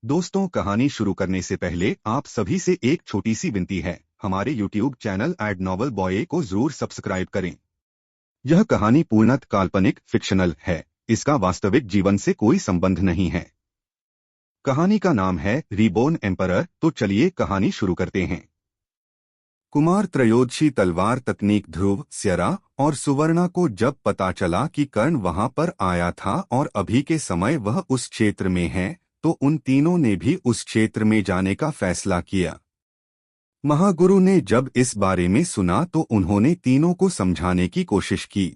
दोस्तों, कहानी शुरू करने से पहले आप सभी से एक छोटी सी विनती है। हमारे YouTube channel ad novel boy को जरूर सब्सक्राइब करें। यह कहानी पूर्णतः काल्पनिक फिक्शनल है। इसका वास्तविक जीवन से कोई संबंध नहीं है। कहानी का नाम है रीबोर्न एम्परर। तो चलिए कहानी शुरू करते हैं। कुमार त्रयोदशी तलवार तकनीक ध्रुव, स्यरा और सुवर्णा को जब पता चला कि कर्ण वहां पर आया था और अभी के समय वह उस क्षेत्र में है, तो उन तीनों ने भी उस क्षेत्र में जाने का फैसला किया। महागुरु ने जब इस बारे में सुना तो उन्होंने तीनों को समझाने की कोशिश की,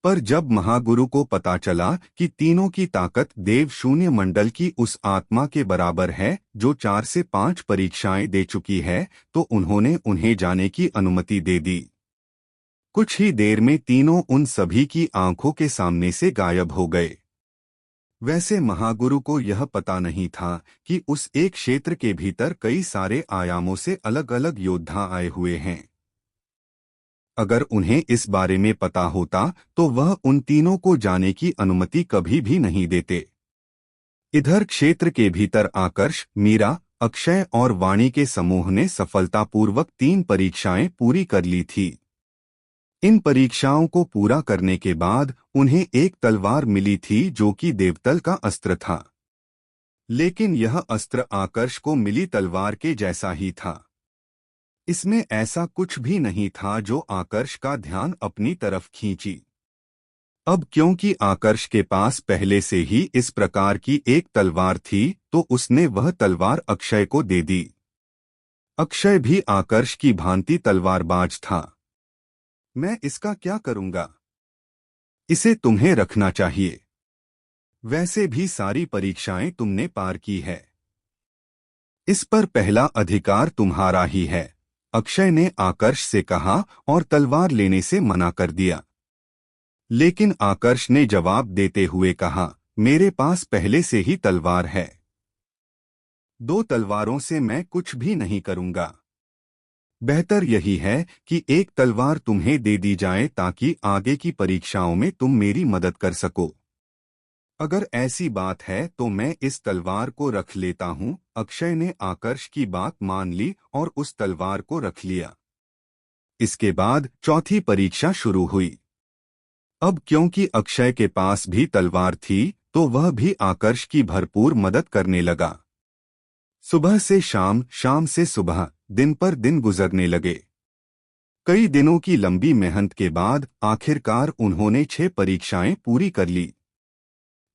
पर जब महागुरु को पता चला कि तीनों की ताकत देव शून्य मंडल की उस आत्मा के बराबर है जो 4 से 5 परीक्षाएं दे चुकी है, तो उन्होंने उन्हें जाने की अनुमति दे दी। कुछ ही देर में तीनों उन सभी की आंखों के सामने से गायब हो गए। वैसे महागुरु को यह पता नहीं था कि उस एक क्षेत्र के भीतर कई सारे आयामों से अलग अलग योद्धा आए हुए हैं। अगर उन्हें इस बारे में पता होता तो वह उन तीनों को जाने की अनुमति कभी भी नहीं देते। इधर क्षेत्र के भीतर आकर्ष, मीरा, अक्षय और वाणी के समूह ने सफलतापूर्वक 3 परीक्षाएं पूरी कर ली थी। इन परीक्षाओं को पूरा करने के बाद उन्हें एक तलवार मिली थी जो कि देवतल का अस्त्र था, लेकिन यह अस्त्र आकर्ष को मिली तलवार के जैसा ही था। इसमें ऐसा कुछ भी नहीं था जो आकर्ष का ध्यान अपनी तरफ खींची। अब क्योंकि आकर्ष के पास पहले से ही इस प्रकार की एक तलवार थी, तो उसने वह तलवार अक्षय को दे दी। अक्षय भी आकर्ष की भांति तलवारबाज था। मैं इसका क्या करूंगा? इसे तुम्हें रखना चाहिए। वैसे भी सारी परीक्षाएं तुमने पार की है। इस पर पहला अधिकार तुम्हारा ही है, अक्षय ने आकर्ष से कहा और तलवार लेने से मना कर दिया। लेकिन आकर्ष ने जवाब देते हुए कहा, मेरे पास पहले से ही तलवार है। 2 तलवारों से मैं कुछ भी नहीं करूंगा। बेहतर यही है कि एक तलवार तुम्हें दे दी जाए ताकि आगे की परीक्षाओं में तुम मेरी मदद कर सको। अगर ऐसी बात है तो मैं इस तलवार को रख लेता हूं। अक्षय ने आकर्ष की बात मान ली और उस तलवार को रख लिया। इसके बाद चौथी परीक्षा शुरू हुई। अब क्योंकि अक्षय के पास भी तलवार थी, तो वह भी आकर्ष की भरपूर मदद करने लगा। सुबह से शाम, शाम से सुबह, दिन पर दिन गुजरने लगे। कई दिनों की लंबी मेहनत के बाद आखिरकार उन्होंने 6 परीक्षाएं पूरी कर ली।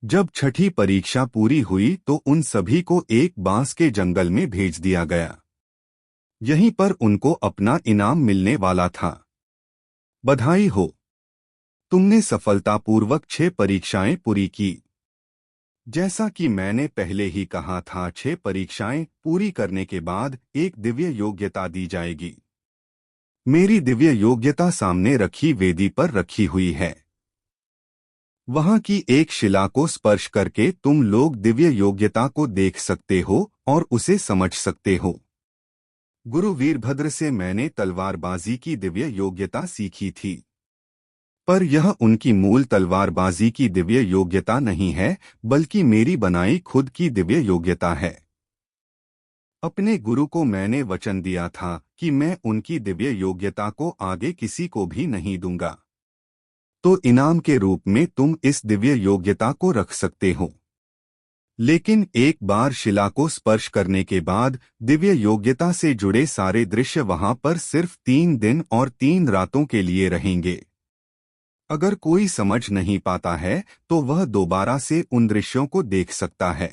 जब छठी परीक्षा पूरी हुई तो उन सभी को एक बांस के जंगल में भेज दिया गया। यहीं पर उनको अपना इनाम मिलने वाला था। बधाई हो, तुमने सफलतापूर्वक 6 परीक्षाएं पूरी की। जैसा कि मैंने पहले ही कहा था, 6 परीक्षाएं पूरी करने के बाद एक दिव्य योग्यता दी जाएगी। मेरी दिव्य योग्यता सामने रखी वेदी पर रखी हुई है। वहां की एक शिला को स्पर्श करके तुम लोग दिव्य योग्यता को देख सकते हो और उसे समझ सकते हो। गुरु वीरभद्र से मैंने तलवारबाजी की दिव्य योग्यता सीखी थी, पर यह उनकी मूल तलवारबाजी की दिव्य योग्यता नहीं है, बल्कि मेरी बनाई खुद की दिव्य योग्यता है। अपने गुरु को मैंने वचन दिया था कि मैं उनकी दिव्य योग्यता को आगे किसी को भी नहीं दूंगा, तो इनाम के रूप में तुम इस दिव्य योग्यता को रख सकते हो। लेकिन एक बार शिला को स्पर्श करने के बाद दिव्य योग्यता से जुड़े सारे दृश्य वहां पर सिर्फ 3 दिन और 3 रातों के लिए रहेंगे। अगर कोई समझ नहीं पाता है तो वह दोबारा से उन दृश्यों को देख सकता है।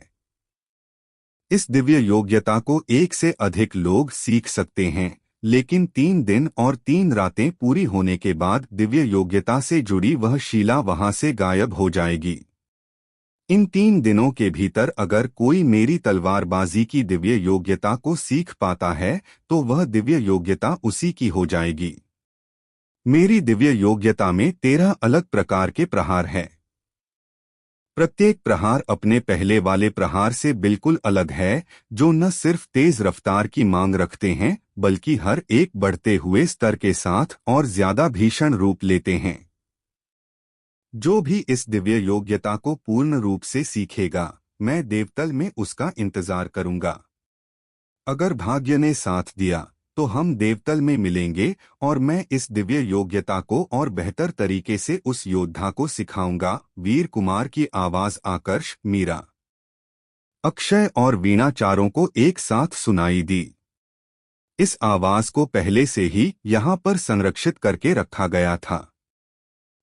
इस दिव्य योग्यता को 1 से अधिक लोग सीख सकते हैं, लेकिन 3 दिन और 3 रातें पूरी होने के बाद दिव्य योग्यता से जुड़ी वह शिला वहां से गायब हो जाएगी। इन 3 दिनों के भीतर अगर कोई मेरी तलवारबाजी की दिव्य योग्यता को सीख पाता है तो वह दिव्य योग्यता उसी की हो जाएगी। मेरी दिव्य योग्यता में 13 अलग प्रकार के प्रहार हैं। प्रत्येक प्रहार अपने पहले वाले प्रहार से बिल्कुल अलग है, जो न सिर्फ तेज रफ्तार की मांग रखते हैं, बल्कि हर एक बढ़ते हुए स्तर के साथ और ज्यादा भीषण रूप लेते हैं। जो भी इस दिव्य योग्यता को पूर्ण रूप से सीखेगा, मैं देवतल में उसका इंतजार करूंगा। अगर भाग्य ने साथ दिया तो हम देवतल में मिलेंगे और मैं इस दिव्य योग्यता को और बेहतर तरीके से उस योद्धा को सिखाऊंगा। वीर कुमार की आवाज आकर्ष, मीरा, अक्षय और वीणा चारों को एक साथ सुनाई दी। इस आवाज को पहले से ही यहाँ पर संरक्षित करके रखा गया था,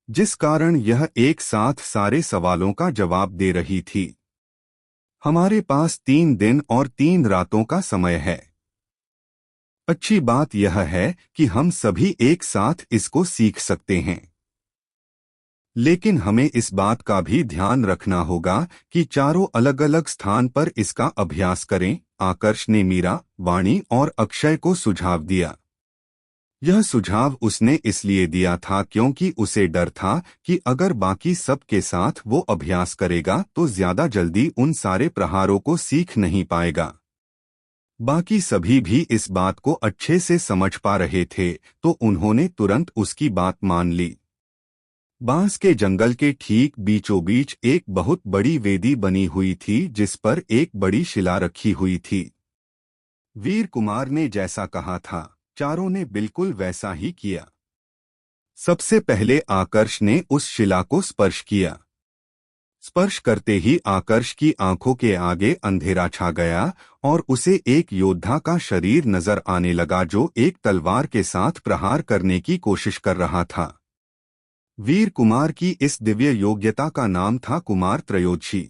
जिस कारण यह एक साथ सारे सवालों का जवाब दे रही थी। हमारे पास 3 दिन और 3 रातों का समय है। अच्छी बात यह है कि हम सभी एक साथ इसको सीख सकते हैं, लेकिन हमें इस बात का भी ध्यान रखना होगा कि चारों अलग अलग स्थान पर इसका अभ्यास करें। आकर्ष ने मीरा, वाणी और अक्षय को सुझाव दिया। यह सुझाव उसने इसलिए दिया था क्योंकि उसे डर था कि अगर बाकी सब के साथ वो अभ्यास करेगा तो ज्यादा जल्दी उन सारे प्रहारों को सीख नहीं पाएगा। बाकी सभी भी इस बात को अच्छे से समझ पा रहे थे, तो उन्होंने तुरंत उसकी बात मान ली। बांस के जंगल के ठीक बीचों बीच एक बहुत बड़ी वेदी बनी हुई थी, जिस पर एक बड़ी शिला रखी हुई थी। वीर कुमार ने जैसा कहा था, चारों ने बिल्कुल वैसा ही किया। सबसे पहले आकर्ष ने उस शिला को स्पर्श किया। स्पर्श करते ही आकर्ष की आंखों के आगे अंधेरा छा गया और उसे एक योद्धा का शरीर नजर आने लगा जो एक तलवार के साथ प्रहार करने की कोशिश कर रहा था। वीर कुमार की इस दिव्य योग्यता का नाम था कुमार त्रयोदशी।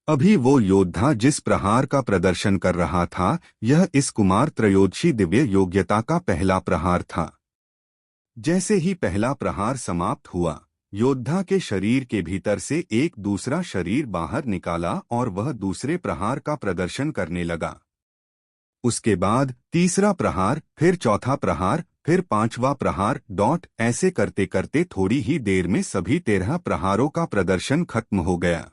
अभी वो योद्धा जिस प्रहार का प्रदर्शन कर रहा था, यह इस कुमार त्रयोदशी दिव्य योग्यता का पहला प्रहार था। जैसे ही पहला प्रहार समाप्त हुआ, योद्धा के शरीर के भीतर से एक दूसरा शरीर बाहर निकाला और वह दूसरे प्रहार का प्रदर्शन करने लगा। उसके बाद तीसरा प्रहार, फिर चौथा प्रहार, फिर 5वां प्रहार। ऐसे करते करते थोड़ी ही देर में सभी 13 प्रहारों का प्रदर्शन खत्म हो गया।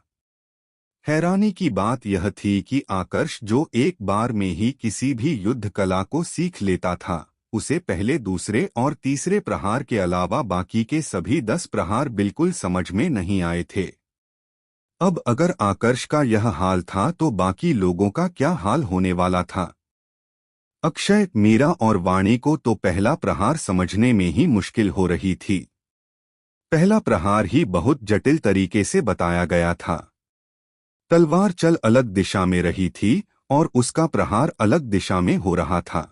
हैरानी की बात यह थी कि आकर्ष, जो एक बार में ही किसी भी युद्ध कला को सीख लेता था, उसे पहले, दूसरे और तीसरे प्रहार के अलावा बाकी के सभी 10 प्रहार बिल्कुल समझ में नहीं आए थे। अब अगर आकर्ष का यह हाल था तो बाकी लोगों का क्या हाल होने वाला था? अक्षय, मीरा और वाणी को तो पहला प्रहार समझने में ही मुश्किल हो रही थी। पहला प्रहार ही बहुत जटिल तरीके से बताया गया था। तलवार चल अलग दिशा में रही थी और उसका प्रहार अलग दिशा में हो रहा था।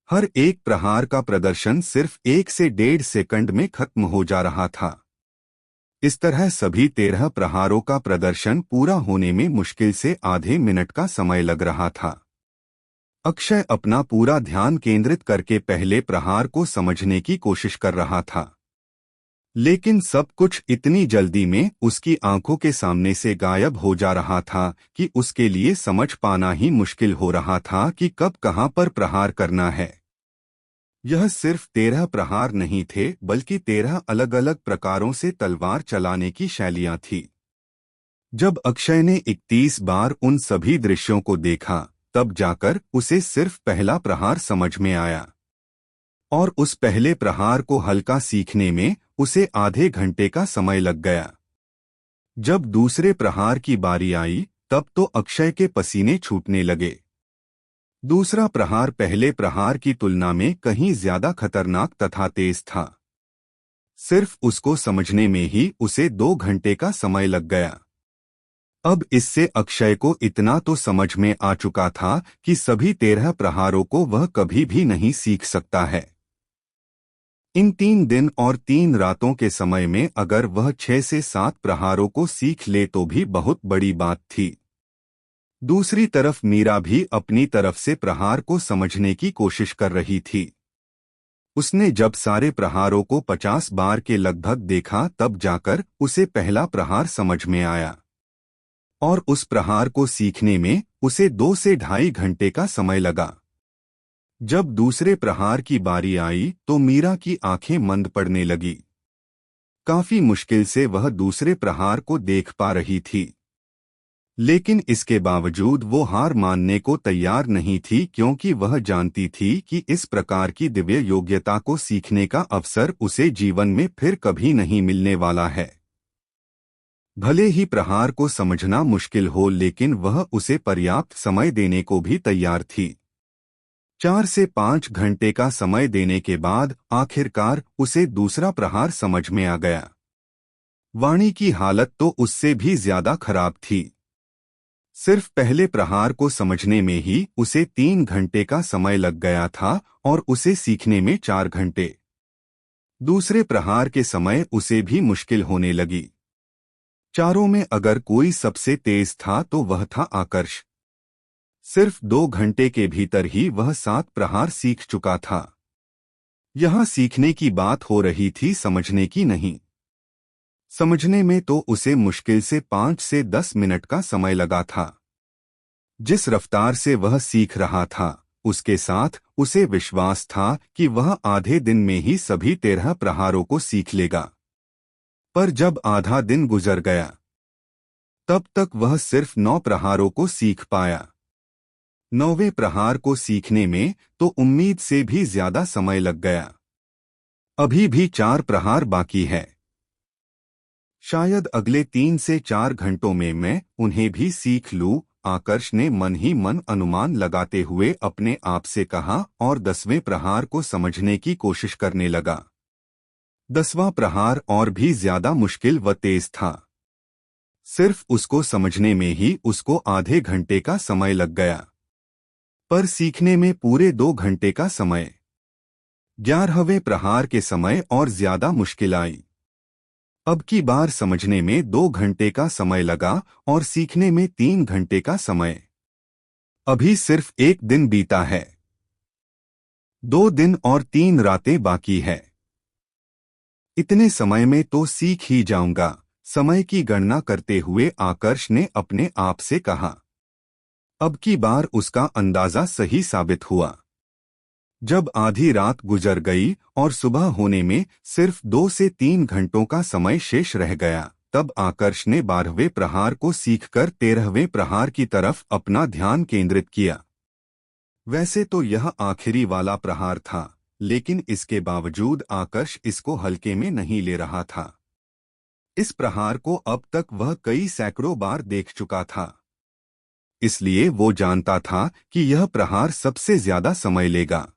हर एक प्रहार का प्रदर्शन सिर्फ 1 से 1.5 सेकंड में खत्म हो जा रहा था। इस तरह सभी 13 प्रहारों का प्रदर्शन पूरा होने में मुश्किल से आधे मिनट का समय लग रहा था। अक्षय अपना पूरा ध्यान केंद्रित करके पहले प्रहार को समझने की कोशिश कर रहा था, लेकिन सब कुछ इतनी जल्दी में उसकी आंखों के सामने से गायब हो जा रहा था कि उसके लिए समझ पाना ही मुश्किल हो रहा था कि कब कहां पर प्रहार करना है। यह सिर्फ 13 प्रहार नहीं थे, बल्कि 13 अलग अलग प्रकारों से तलवार चलाने की शैलियां थी। जब अक्षय ने 31 बार उन सभी दृश्यों को देखा, तब जाकर उसे सिर्फ पहला प्रहार समझ में आया, और उस पहले प्रहार को हल्का सीखने में उसे आधे घंटे का समय लग गया। जब दूसरे प्रहार की बारी आई, तब तो अक्षय के पसीने छूटने लगे। दूसरा प्रहार पहले प्रहार की तुलना में कहीं ज्यादा खतरनाक तथा तेज था। सिर्फ उसको समझने में ही उसे 2 घंटे का समय लग गया। अब इससे अक्षय को इतना तो समझ में आ चुका था कि सभी 13 प्रहारों को वह कभी भी नहीं सीख सकता है। इन 3 दिन और 3 रातों के समय में अगर वह 6 से 7 प्रहारों को सीख ले तो भी बहुत बड़ी बात थी। दूसरी तरफ मीरा भी अपनी तरफ से प्रहार को समझने की कोशिश कर रही थी। उसने जब सारे प्रहारों को 50 बार के लगभग देखा, तब जाकर उसे पहला प्रहार समझ में आया, और उस प्रहार को सीखने में उसे 2 से ढाई घंटे का समय लगा। जब दूसरे प्रहार की बारी आई तो मीरा की आंखें मंद पड़ने लगी। काफी मुश्किल से वह दूसरे प्रहार को देख पा रही थी, लेकिन इसके बावजूद वो हार मानने को तैयार नहीं थी, क्योंकि वह जानती थी कि इस प्रकार की दिव्य योग्यता को सीखने का अवसर उसे जीवन में फिर कभी नहीं मिलने वाला है। भले ही प्रहार को समझना मुश्किल हो, लेकिन वह उसे पर्याप्त समय देने को भी तैयार थी। 4 से 5 घंटे का समय देने के बाद आखिरकार उसे दूसरा प्रहार समझ में आ गया। वाणी की हालत तो उससे भी ज्यादा खराब थी। सिर्फ पहले प्रहार को समझने में ही उसे 3 घंटे का समय लग गया था और उसे सीखने में 4 घंटे। दूसरे प्रहार के समय उसे भी मुश्किल होने लगी। चारों में अगर कोई सबसे तेज था तो वह था आकर्ष। सिर्फ 2 घंटे के भीतर ही वह 7 प्रहार सीख चुका था। यहां सीखने की बात हो रही थी, समझने की नहीं। समझने में तो उसे मुश्किल से 5 से 10 मिनट का समय लगा था। जिस रफ्तार से वह सीख रहा था, उसके साथ उसे विश्वास था कि वह आधे दिन में ही सभी 13 प्रहारों को सीख लेगा। पर जब आधा दिन गुजर गया, तब तक वह सिर्फ 9 प्रहारों को सीख पाया। 9वें प्रहार को सीखने में तो उम्मीद से भी ज्यादा समय लग गया। अभी भी 4 प्रहार बाकी है। शायद अगले 3 से 4 घंटों में मैं उन्हें भी सीख लूं, आकर्ष ने मन ही मन अनुमान लगाते हुए अपने आप से कहा और 10वें प्रहार को समझने की कोशिश करने लगा। 10वां प्रहार और भी ज्यादा मुश्किल व तेज था। सिर्फ उसको समझने में ही उसको आधे घंटे का समय लग गया, पर सीखने में पूरे 2 घंटे का समय। 11वें प्रहार के समय और ज्यादा मुश्किल आई। अब की बार समझने में 2 घंटे का समय लगा और सीखने में 3 घंटे का समय। अभी सिर्फ 1 दिन बीता है। 2 दिन और 3 रातें बाकी है। इतने समय में तो सीख ही जाऊंगा, समय की गणना करते हुए आकर्ष ने अपने आप से कहा। अब की बार उसका अंदाजा सही साबित हुआ। जब आधी रात गुजर गई और सुबह होने में सिर्फ 2 से 3 घंटों का समय शेष रह गया, तब आकर्ष ने 12वें प्रहार को सीखकर 13वें प्रहार की तरफ अपना ध्यान केंद्रित किया। वैसे तो यह आखिरी वाला प्रहार था, लेकिन इसके बावजूद आकर्ष इसको हल्के में नहीं ले रहा था। इस प्रहार को अब तक वह कई सैकड़ों बार देख चुका था। इसलिए वो जानता था कि यह प्रहार सबसे ज्यादा समय लेगा।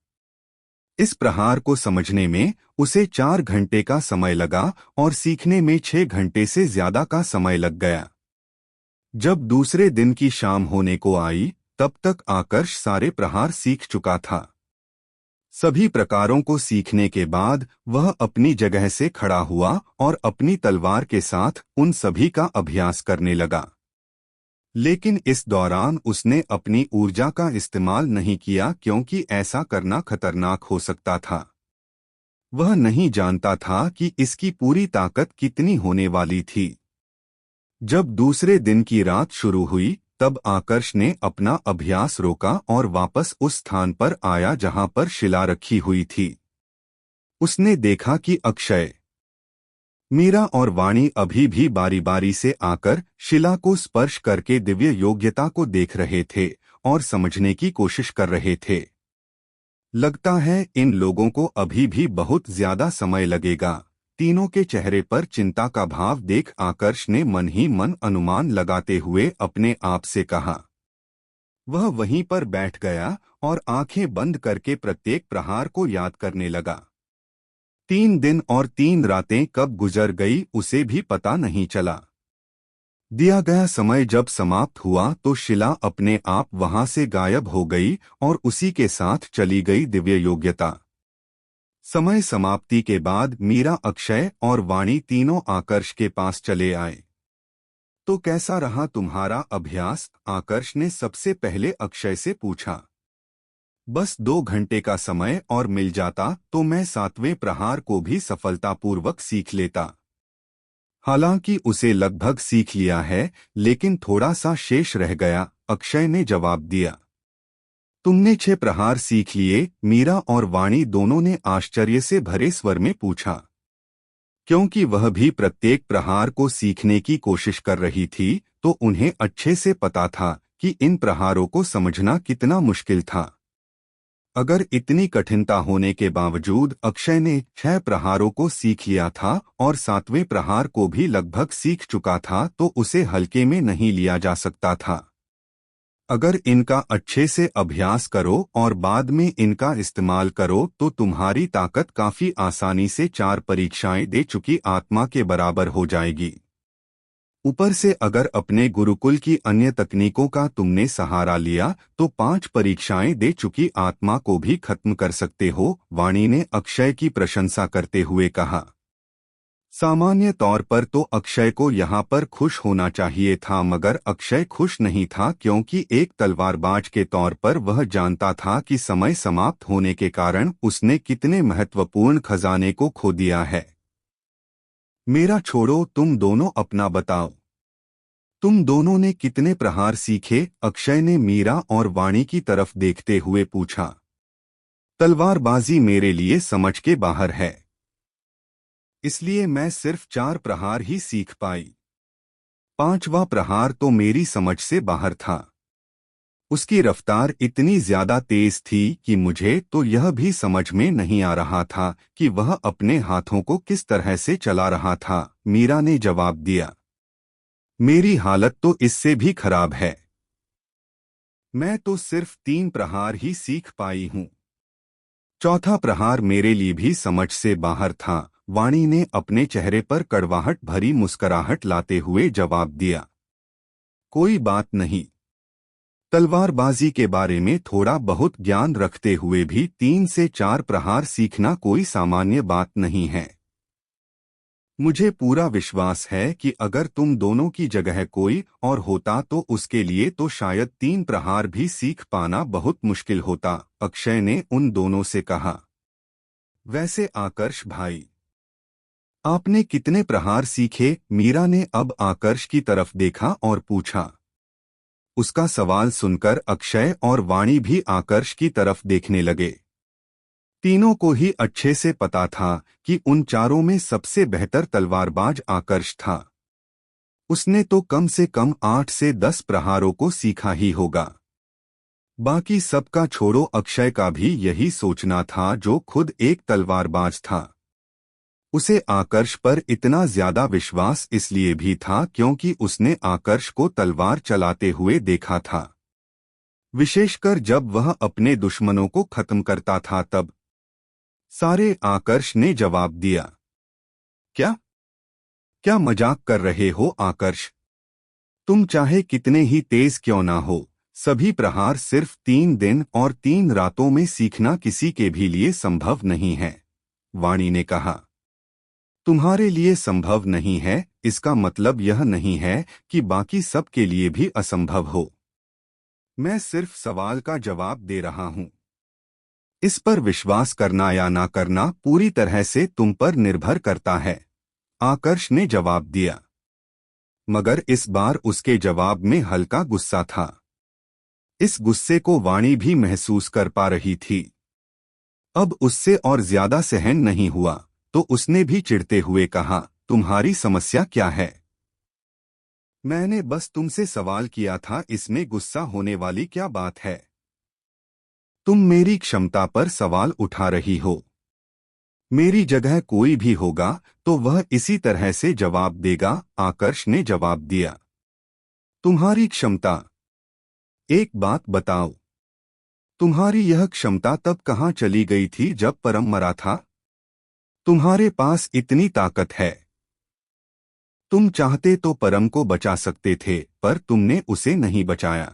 इस प्रहार को समझने में उसे 4 घंटे का समय लगा और सीखने में 6 घंटे से ज्यादा का समय लग गया। जब दूसरे दिन की शाम होने को आई, तब तक आकर्ष सारे प्रहार सीख चुका था। सभी प्रकारों को सीखने के बाद वह अपनी जगह से खड़ा हुआ और अपनी तलवार के साथ उन सभी का अभ्यास करने लगा। लेकिन इस दौरान उसने अपनी ऊर्जा का इस्तेमाल नहीं किया, क्योंकि ऐसा करना खतरनाक हो सकता था। वह नहीं जानता था कि इसकी पूरी ताकत कितनी होने वाली थी। जब दूसरे दिन की रात शुरू हुई, तब आकर्ष ने अपना अभ्यास रोका और वापस उस स्थान पर आया जहां पर शिला रखी हुई थी। उसने देखा कि अक्षय, मीरा और वाणी अभी भी बारी बारी से आकर शिला को स्पर्श करके दिव्य योग्यता को देख रहे थे और समझने की कोशिश कर रहे थे। लगता है इन लोगों को अभी भी बहुत ज्यादा समय लगेगा। तीनों के चेहरे पर चिंता का भाव देख आकर्ष ने मन ही मन अनुमान लगाते हुए अपने आप से कहा। वह वहीं पर बैठ गया और आंखें बंद करके प्रत्येक प्रहार को याद करने लगा। 3 दिन और 3 रातें कब गुजर गई उसे भी पता नहीं चला। दिया गया समय जब समाप्त हुआ तो शिला अपने आप वहां से गायब हो गई और उसी के साथ चली गई दिव्य योग्यता। समय समाप्ति के बाद मीरा, अक्षय और वाणी तीनों आकर्ष के पास चले आए। तो कैसा रहा तुम्हारा अभ्यास? आकर्ष ने सबसे पहले अक्षय से पूछा। बस 2 घंटे का समय और मिल जाता तो मैं 7वें प्रहार को भी सफलतापूर्वक सीख लेता। हालांकि उसे लगभग सीख लिया है, लेकिन थोड़ा सा शेष रह गया, अक्षय ने जवाब दिया। तुमने 6 प्रहार सीख लिए? मीरा और वाणी दोनों ने आश्चर्य से भरे स्वर में पूछा, क्योंकि वह भी प्रत्येक प्रहार को सीखने की कोशिश कर रही थी, तो उन्हें अच्छे से पता था कि इन प्रहारों को समझना कितना मुश्किल था। अगर इतनी कठिनता होने के बावजूद अक्षय ने 6 प्रहारों को सीख लिया था और 7वें प्रहार को भी लगभग सीख चुका था तो उसे हल्के में नहीं लिया जा सकता था। अगर इनका अच्छे से अभ्यास करो और बाद में इनका इस्तेमाल करो तो तुम्हारी ताकत काफी आसानी से 4 परीक्षाएं दे चुकी आत्मा के बराबर हो जाएगी। ऊपर से अगर अपने गुरुकुल की अन्य तकनीकों का तुमने सहारा लिया तो 5 परीक्षाएं दे चुकी आत्मा को भी खत्म कर सकते हो, वाणी ने अक्षय की प्रशंसा करते हुए कहा। सामान्य तौर पर तो अक्षय को यहाँ पर खुश होना चाहिए था, मगर अक्षय खुश नहीं था क्योंकि एक तलवारबाज के तौर पर वह जानता था कि समय समाप्त होने के कारण उसने कितने महत्वपूर्ण खजाने को खो दिया है। मेरा छोड़ो, तुम दोनों अपना बताओ। तुम दोनों ने कितने प्रहार सीखे? अक्षय ने मीरा और वाणी की तरफ देखते हुए पूछा। तलवारबाजी मेरे लिए समझ के बाहर है, इसलिए मैं सिर्फ 4 प्रहार ही सीख पाई। 5वां प्रहार तो मेरी समझ से बाहर था। उसकी रफ्तार इतनी ज्यादा तेज थी कि मुझे तो यह भी समझ में नहीं आ रहा था कि वह अपने हाथों को किस तरह से चला रहा था। मीरा ने जवाब दिया, मेरी हालत तो इससे भी खराब है। मैं तो सिर्फ 3 प्रहार ही सीख पाई हूँ। 4था प्रहार मेरे लिए भी समझ से बाहर था। वाणी ने अपने चेहरे पर कड़वाहट भरी मुस्कुराहट लाते हुए जवाब दिया, कोई बात नहीं। तलवारबाजी के बारे में थोड़ा बहुत ज्ञान रखते हुए भी 3 से 4 प्रहार सीखना कोई सामान्य बात नहीं है। मुझे पूरा विश्वास है कि अगर तुम दोनों की जगह कोई और होता तो उसके लिए तो शायद 3 प्रहार भी सीख पाना बहुत मुश्किल होता। अक्षय ने उन दोनों से कहा। वैसे आकर्ष भाई, आपने कितने प्रहार सीखे? मीरा ने अब आकर्ष की तरफ देखा और पूछा। उसका सवाल सुनकर अक्षय और वाणी भी आकर्ष की तरफ देखने लगे। तीनों को ही अच्छे से पता था कि उन चारों में सबसे बेहतर तलवारबाज आकर्ष था। उसने तो कम से कम 8 से 10 प्रहारों को सीखा ही होगा। बाकी सबका छोड़ो, अक्षय का भी यही सोचना था, जो खुद एक तलवारबाज था। उसे आकर्ष पर इतना ज्यादा विश्वास इसलिए भी था क्योंकि उसने आकर्ष को तलवार चलाते हुए देखा था, विशेषकर जब वह अपने दुश्मनों को खत्म करता था तब। सारे आकर्ष ने जवाब दिया। क्या क्या मजाक कर रहे हो आकर्ष? तुम चाहे कितने ही तेज क्यों ना हो, सभी प्रहार सिर्फ 3 दिन और 3 रातों में सीखना किसी के भी लिए संभव नहीं है, वाणी ने कहा। तुम्हारे लिए संभव नहीं है, इसका मतलब यह नहीं है कि बाकी सब के लिए भी असंभव हो। मैं सिर्फ सवाल का जवाब दे रहा हूं। इस पर विश्वास करना या ना करना पूरी तरह से तुम पर निर्भर करता है, आकर्ष ने जवाब दिया। मगर इस बार उसके जवाब में हल्का गुस्सा था। इस गुस्से को वाणी भी महसूस कर पा रही थी। अब उससे और ज्यादा सहन नहीं हुआ तो उसने भी चिढ़ते हुए कहा, तुम्हारी समस्या क्या है? मैंने बस तुमसे सवाल किया था, इसमें गुस्सा होने वाली क्या बात है? तुम मेरी क्षमता पर सवाल उठा रही हो। मेरी जगह कोई भी होगा तो वह इसी तरह से जवाब देगा, आकर्ष ने जवाब दिया। तुम्हारी क्षमता? एक बात बताओ, तुम्हारी यह क्षमता तब कहाँ चली गई थी जब परम मरा था? तुम्हारे पास इतनी ताकत है, तुम चाहते तो परम को बचा सकते थे, पर तुमने उसे नहीं बचाया।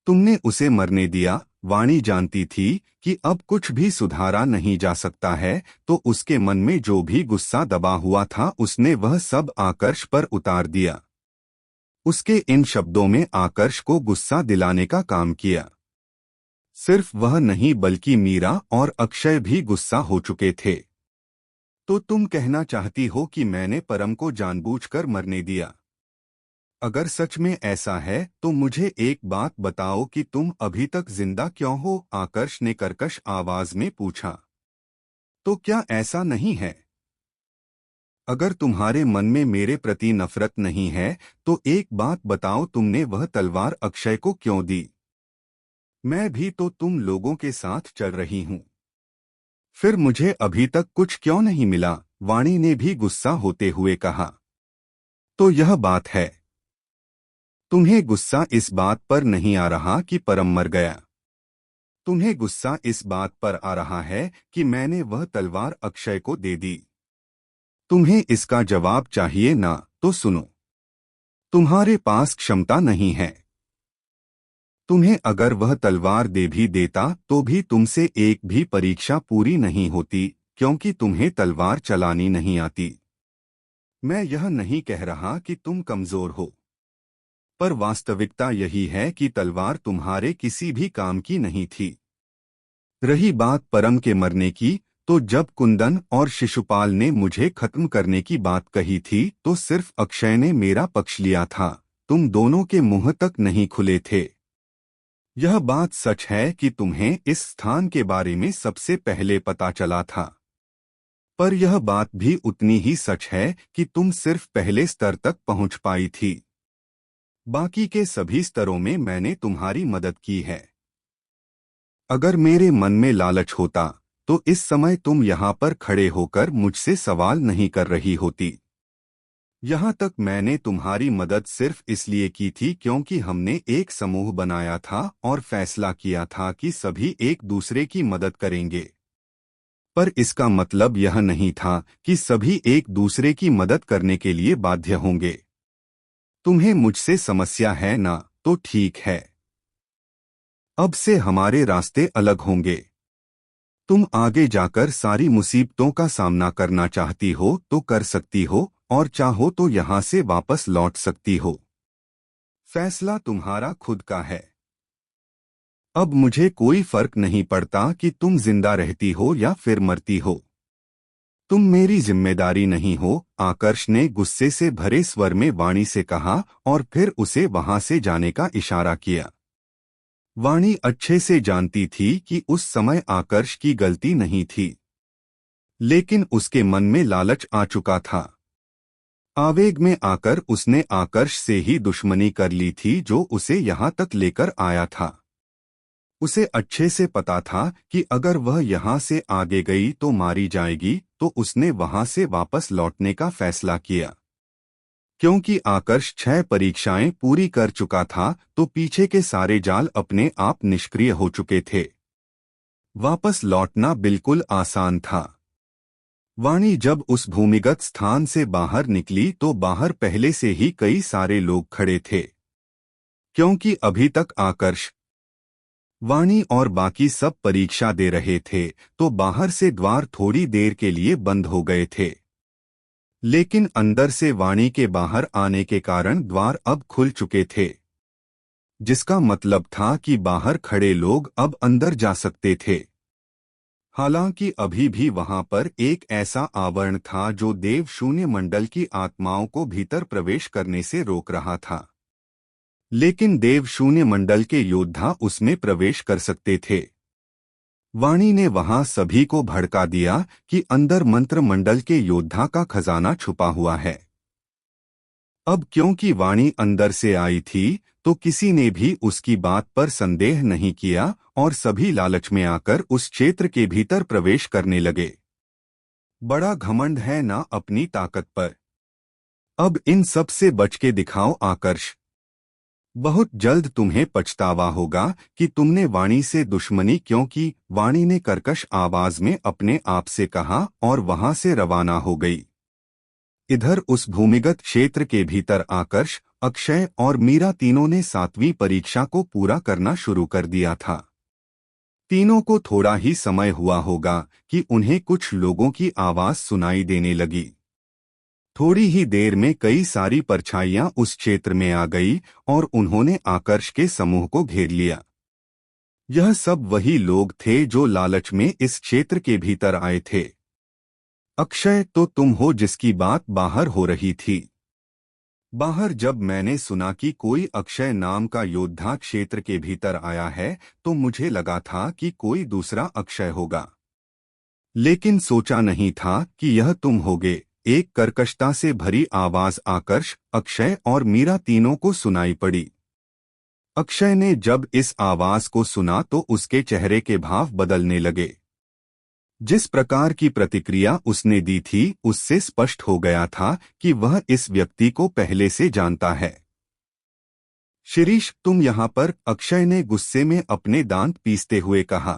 तुमने उसे मरने दिया। वाणी जानती थी कि अब कुछ भी सुधारा नहीं जा सकता है, तो उसके मन में जो भी गुस्सा दबा हुआ था उसने वह सब आकर्ष पर उतार दिया। उसके इन शब्दों में आकर्ष को गुस्सा दिलाने का काम किया। सिर्फ वह नहीं बल्कि मीरा और अक्षय भी गुस्सा हो चुके थे। तो तुम कहना चाहती हो कि मैंने परम को जानबूझकर मरने दिया? अगर सच में ऐसा है तो मुझे एक बात बताओ कि तुम अभी तक जिंदा क्यों हो? आकर्ष ने कर्कश आवाज में पूछा। तो क्या ऐसा नहीं है? अगर तुम्हारे मन में मेरे प्रति नफरत नहीं है तो एक बात बताओ, तुमने वह तलवार अक्षय को क्यों दी? मैं भी तो तुम लोगों के साथ चल रही हूं। फिर मुझे अभी तक कुछ क्यों नहीं मिला? वाणी ने भी गुस्सा होते हुए कहा। तो यह बात है। तुम्हें गुस्सा इस बात पर नहीं आ रहा कि परम मर गया। तुम्हें गुस्सा इस बात पर आ रहा है कि मैंने वह तलवार अक्षय को दे दी। तुम्हें इसका जवाब चाहिए ना? तो सुनो। तुम्हारे पास क्षमता नहीं है। तुम्हें अगर वह तलवार दे भी देता तो भी तुमसे एक भी परीक्षा पूरी नहीं होती, क्योंकि तुम्हें तलवार चलानी नहीं आती। मैं यह नहीं कह रहा कि तुम कमजोर हो, पर वास्तविकता यही है कि तलवार तुम्हारे किसी भी काम की नहीं थी। रही बात परम के मरने की, तो जब कुंदन और शिशुपाल ने मुझे खत्म करने की बात कही थी तो सिर्फ अक्षय ने मेरा पक्ष लिया था। तुम दोनों के मुंह तक नहीं खुले थे। यह बात सच है कि तुम्हें इस स्थान के बारे में सबसे पहले पता चला था, पर यह बात भी उतनी ही सच है कि तुम सिर्फ पहले स्तर तक पहुंच पाई थी। बाकी के सभी स्तरों में मैंने तुम्हारी मदद की है। अगर मेरे मन में लालच होता तो इस समय तुम यहाँ पर खड़े होकर मुझसे सवाल नहीं कर रही होती। यहाँ तक मैंने तुम्हारी मदद सिर्फ इसलिए की थी क्योंकि हमने एक समूह बनाया था और फैसला किया था कि सभी एक दूसरे की मदद करेंगे। पर इसका मतलब यह नहीं था कि सभी एक दूसरे की मदद करने के लिए बाध्य होंगे। तुम्हें मुझसे समस्या है ना? तो ठीक है। अब से हमारे रास्ते अलग होंगे। तुम आगे जाकर सारी मुसीबतों का सामना करना चाहती हो तो कर सकती हो, और चाहो तो यहाँ से वापस लौट सकती हो। फैसला तुम्हारा खुद का है। अब मुझे कोई फर्क नहीं पड़ता कि तुम जिंदा रहती हो या फिर मरती हो। तुम मेरी जिम्मेदारी नहीं हो, आकर्ष ने गुस्से से भरे स्वर में वाणी से कहा और फिर उसे वहां से जाने का इशारा किया। वाणी अच्छे से जानती थी कि उस समय आकर्ष की गलती नहीं थी, लेकिन उसके मन में लालच आ चुका था। आवेग में आकर उसने आकर्ष से ही दुश्मनी कर ली थी जो उसे यहाँ तक लेकर आया था। उसे अच्छे से पता था कि अगर वह यहाँ से आगे गई तो मारी जाएगी, तो उसने वहां से वापस लौटने का फैसला किया। क्योंकि आकर्ष 6 परीक्षाएं पूरी कर चुका था तो पीछे के सारे जाल अपने आप निष्क्रिय हो चुके थे। वापस लौटना बिल्कुल आसान था। वाणी जब उस भूमिगत स्थान से बाहर निकली तो बाहर पहले से ही कई सारे लोग खड़े थे। क्योंकि अभी तक आकर्ष, वाणी और बाकी सब परीक्षा दे रहे थे तो बाहर से द्वार थोड़ी देर के लिए बंद हो गए थे, लेकिन अंदर से वाणी के बाहर आने के कारण द्वार अब खुल चुके थे, जिसका मतलब था कि बाहर खड़े लोग अब अंदर जा सकते थे। हालांकि अभी भी वहां पर एक ऐसा आवरण था जो देव शून्य मंडल की आत्माओं को भीतर प्रवेश करने से रोक रहा था, लेकिन देव शून्य मंडल के योद्धा उसमें प्रवेश कर सकते थे। वाणी ने वहां सभी को भड़का दिया कि अंदर मंत्र मंडल के योद्धा का खजाना छुपा हुआ है। अब क्योंकि वाणी अंदर से आई थी तो किसी ने भी उसकी बात पर संदेह नहीं किया और सभी लालच में आकर उस क्षेत्र के भीतर प्रवेश करने लगे। बड़ा घमंड है ना अपनी ताकत पर। अब इन सब से बच के दिखाओ आकर्ष। बहुत जल्द तुम्हें पछतावा होगा कि तुमने वाणी से दुश्मनी क्यों की। वाणी ने कर्कश आवाज में अपने आप से कहा और वहां से रवाना हो गई। इधर उस भूमिगत क्षेत्र के भीतर आकर्ष, अक्षय और मीरा तीनों ने 7वीं परीक्षा को पूरा करना शुरू कर दिया था। तीनों को थोड़ा ही समय हुआ होगा कि उन्हें कुछ लोगों की आवाज सुनाई देने लगी। थोड़ी ही देर में कई सारी परछाइयां उस क्षेत्र में आ गई और उन्होंने आकर्ष के समूह को घेर लिया। यह सब वही लोग थे जो लालच में इस क्षेत्र के भीतर आए थे। अक्षय, तो तुम हो जिसकी बात बाहर हो रही थी। बाहर जब मैंने सुना कि कोई अक्षय नाम का योद्धा क्षेत्र के भीतर आया है तो मुझे लगा था कि कोई दूसरा अक्षय होगा, लेकिन सोचा नहीं था कि यह तुम होगे। एक कर्कशता से भरी आवाज आकर्ष, अक्षय और मीरा तीनों को सुनाई पड़ी। अक्षय ने जब इस आवाज को सुना तो उसके चेहरे के भाव बदलने लगे। जिस प्रकार की प्रतिक्रिया उसने दी थी उससे स्पष्ट हो गया था कि वह इस व्यक्ति को पहले से जानता है। शिरीष, तुम यहाँ पर? अक्षय ने गुस्से में अपने दांत पीसते हुए कहा।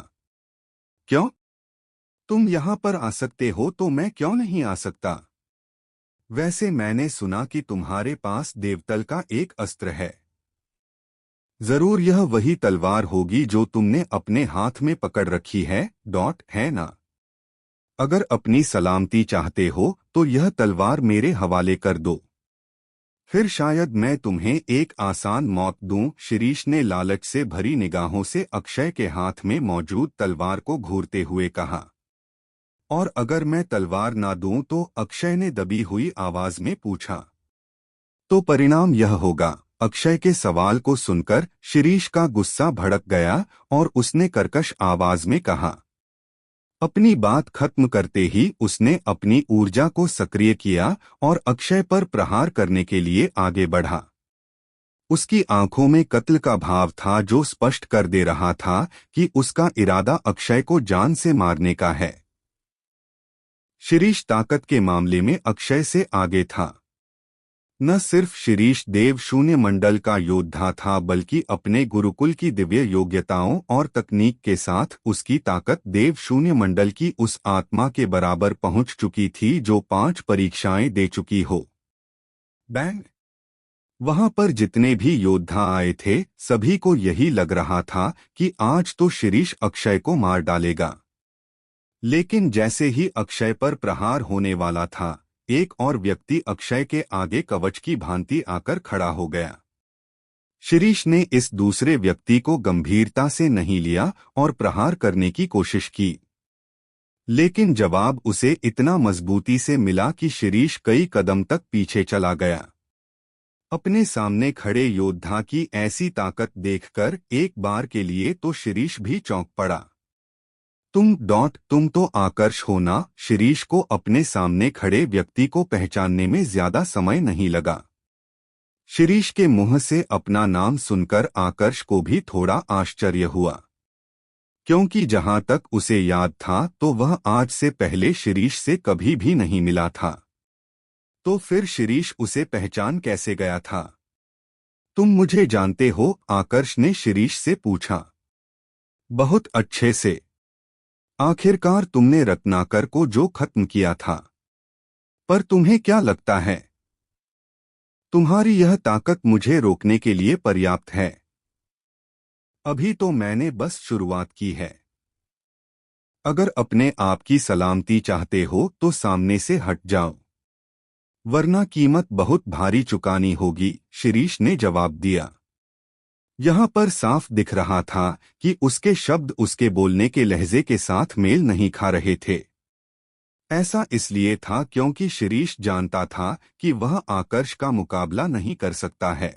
क्यों? तुम यहाँ पर आ सकते हो तो मैं क्यों नहीं आ सकता? वैसे मैंने सुना कि तुम्हारे पास देवतल का एक अस्त्र है। जरूर यह वही तलवार होगी जो तुमने अपने हाथ में पकड़ रखी है, है ना? अगर अपनी सलामती चाहते हो तो यह तलवार मेरे हवाले कर दो, फिर शायद मैं तुम्हें एक आसान मौत दूं। शिरीष ने लालच से भरी निगाहों से अक्षय के हाथ में मौजूद तलवार को घूरते हुए कहा। और अगर मैं तलवार ना दूं तो? अक्षय ने दबी हुई आवाज में पूछा। तो परिणाम यह होगा। अक्षय के सवाल को सुनकर शिरीष का गुस्सा भड़क गया और उसने कर्कश आवाज में कहा। अपनी बात खत्म करते ही उसने अपनी ऊर्जा को सक्रिय किया और अक्षय पर प्रहार करने के लिए आगे बढ़ा। उसकी आंखों में कत्ल का भाव था जो स्पष्ट कर दे रहा था कि उसका इरादा अक्षय को जान से मारने का है। शिरीष ताकत के मामले में अक्षय से आगे था। न सिर्फ शिरीष देव शून्य मंडल का योद्धा था बल्कि अपने गुरुकुल की दिव्य योग्यताओं और तकनीक के साथ उसकी ताकत देव शून्य मंडल की उस आत्मा के बराबर पहुंच चुकी थी जो 5 परीक्षाएं दे चुकी हो। बैंग! वहां पर जितने भी योद्धा आए थे सभी को यही लग रहा था कि आज तो शिरीष अक्षय को मार डालेगा। लेकिन जैसे ही अक्षय पर प्रहार होने वाला था, एक और व्यक्ति अक्षय के आगे कवच की भांति आकर खड़ा हो गया। शिरीष ने इस दूसरे व्यक्ति को गंभीरता से नहीं लिया और प्रहार करने की कोशिश की, लेकिन जवाब उसे इतना मजबूती से मिला कि शिरीष कई कदम तक पीछे चला गया। अपने सामने खड़े योद्धा की ऐसी ताकत देखकर एक बार के लिए तो शिरीष भी चौंक पड़ा। तुम तो आकर्ष हो ना? शिरीष को अपने सामने खड़े व्यक्ति को पहचानने में ज्यादा समय नहीं लगा। शिरीष के मुंह से अपना नाम सुनकर आकर्ष को भी थोड़ा आश्चर्य हुआ, क्योंकि जहां तक उसे याद था तो वह आज से पहले शिरीष से कभी भी नहीं मिला था। तो फिर शिरीष उसे पहचान कैसे गया था? तुम मुझे जानते हो? आकर्ष ने शिरीष से पूछा। बहुत अच्छे से। आखिरकार तुमने रत्नाकर को जो खत्म किया था। पर तुम्हें क्या लगता है तुम्हारी यह ताकत मुझे रोकने के लिए पर्याप्त है? अभी तो मैंने बस शुरुआत की है। अगर अपने आप की सलामती चाहते हो तो सामने से हट जाओ, वरना कीमत बहुत भारी चुकानी होगी, शिरीष ने जवाब दिया। यहाँ पर साफ दिख रहा था कि उसके शब्द उसके बोलने के लहजे के साथ मेल नहीं खा रहे थे। ऐसा इसलिए था क्योंकि शिरीष जानता था कि वह आकर्ष का मुकाबला नहीं कर सकता है।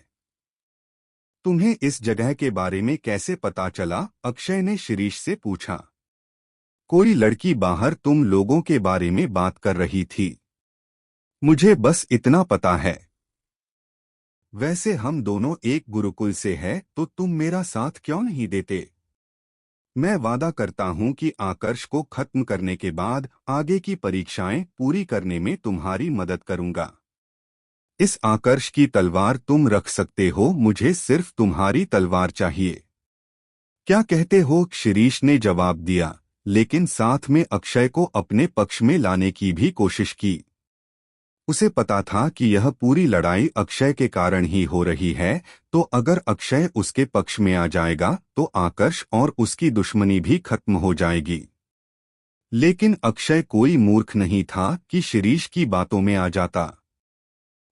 तुम्हें इस जगह के बारे में कैसे पता चला? अक्षय ने शिरीष से पूछा। कोई लड़की बाहर तुम लोगों के बारे में बात कर रही थी, मुझे बस इतना पता है। वैसे हम दोनों एक गुरुकुल से हैं, तो तुम मेरा साथ क्यों नहीं देते? मैं वादा करता हूं कि आकर्ष को खत्म करने के बाद आगे की परीक्षाएं पूरी करने में तुम्हारी मदद करूंगा। इस आकर्ष की तलवार तुम रख सकते हो, मुझे सिर्फ तुम्हारी तलवार चाहिए। क्या कहते हो? शिरीष ने जवाब दिया, लेकिन साथ में अक्षय को अपने पक्ष में लाने की भी कोशिश की। उसे पता था कि यह पूरी लड़ाई अक्षय के कारण ही हो रही है, तो अगर अक्षय उसके पक्ष में आ जाएगा तो आकर्ष और उसकी दुश्मनी भी खत्म हो जाएगी। लेकिन अक्षय कोई मूर्ख नहीं था कि शिरीष की बातों में आ जाता।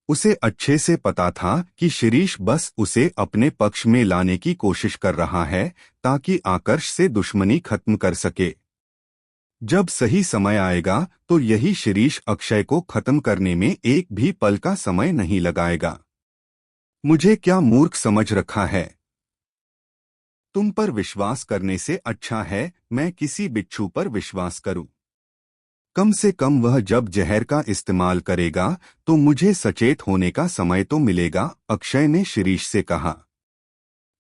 उसे अच्छे से पता था कि शिरीष बस उसे अपने पक्ष में लाने की कोशिश कर रहा है ताकि आकर्ष से दुश्मनी खत्म कर सके। जब सही समय आएगा तो यही शिरीष अक्षय को खत्म करने में एक भी पल का समय नहीं लगाएगा। मुझे क्या मूर्ख समझ रखा है? तुम पर विश्वास करने से अच्छा है मैं किसी बिच्छू पर विश्वास करूं। कम से कम वह जब जहर का इस्तेमाल करेगा तो मुझे सचेत होने का समय तो मिलेगा, अक्षय ने शिरीष से कहा।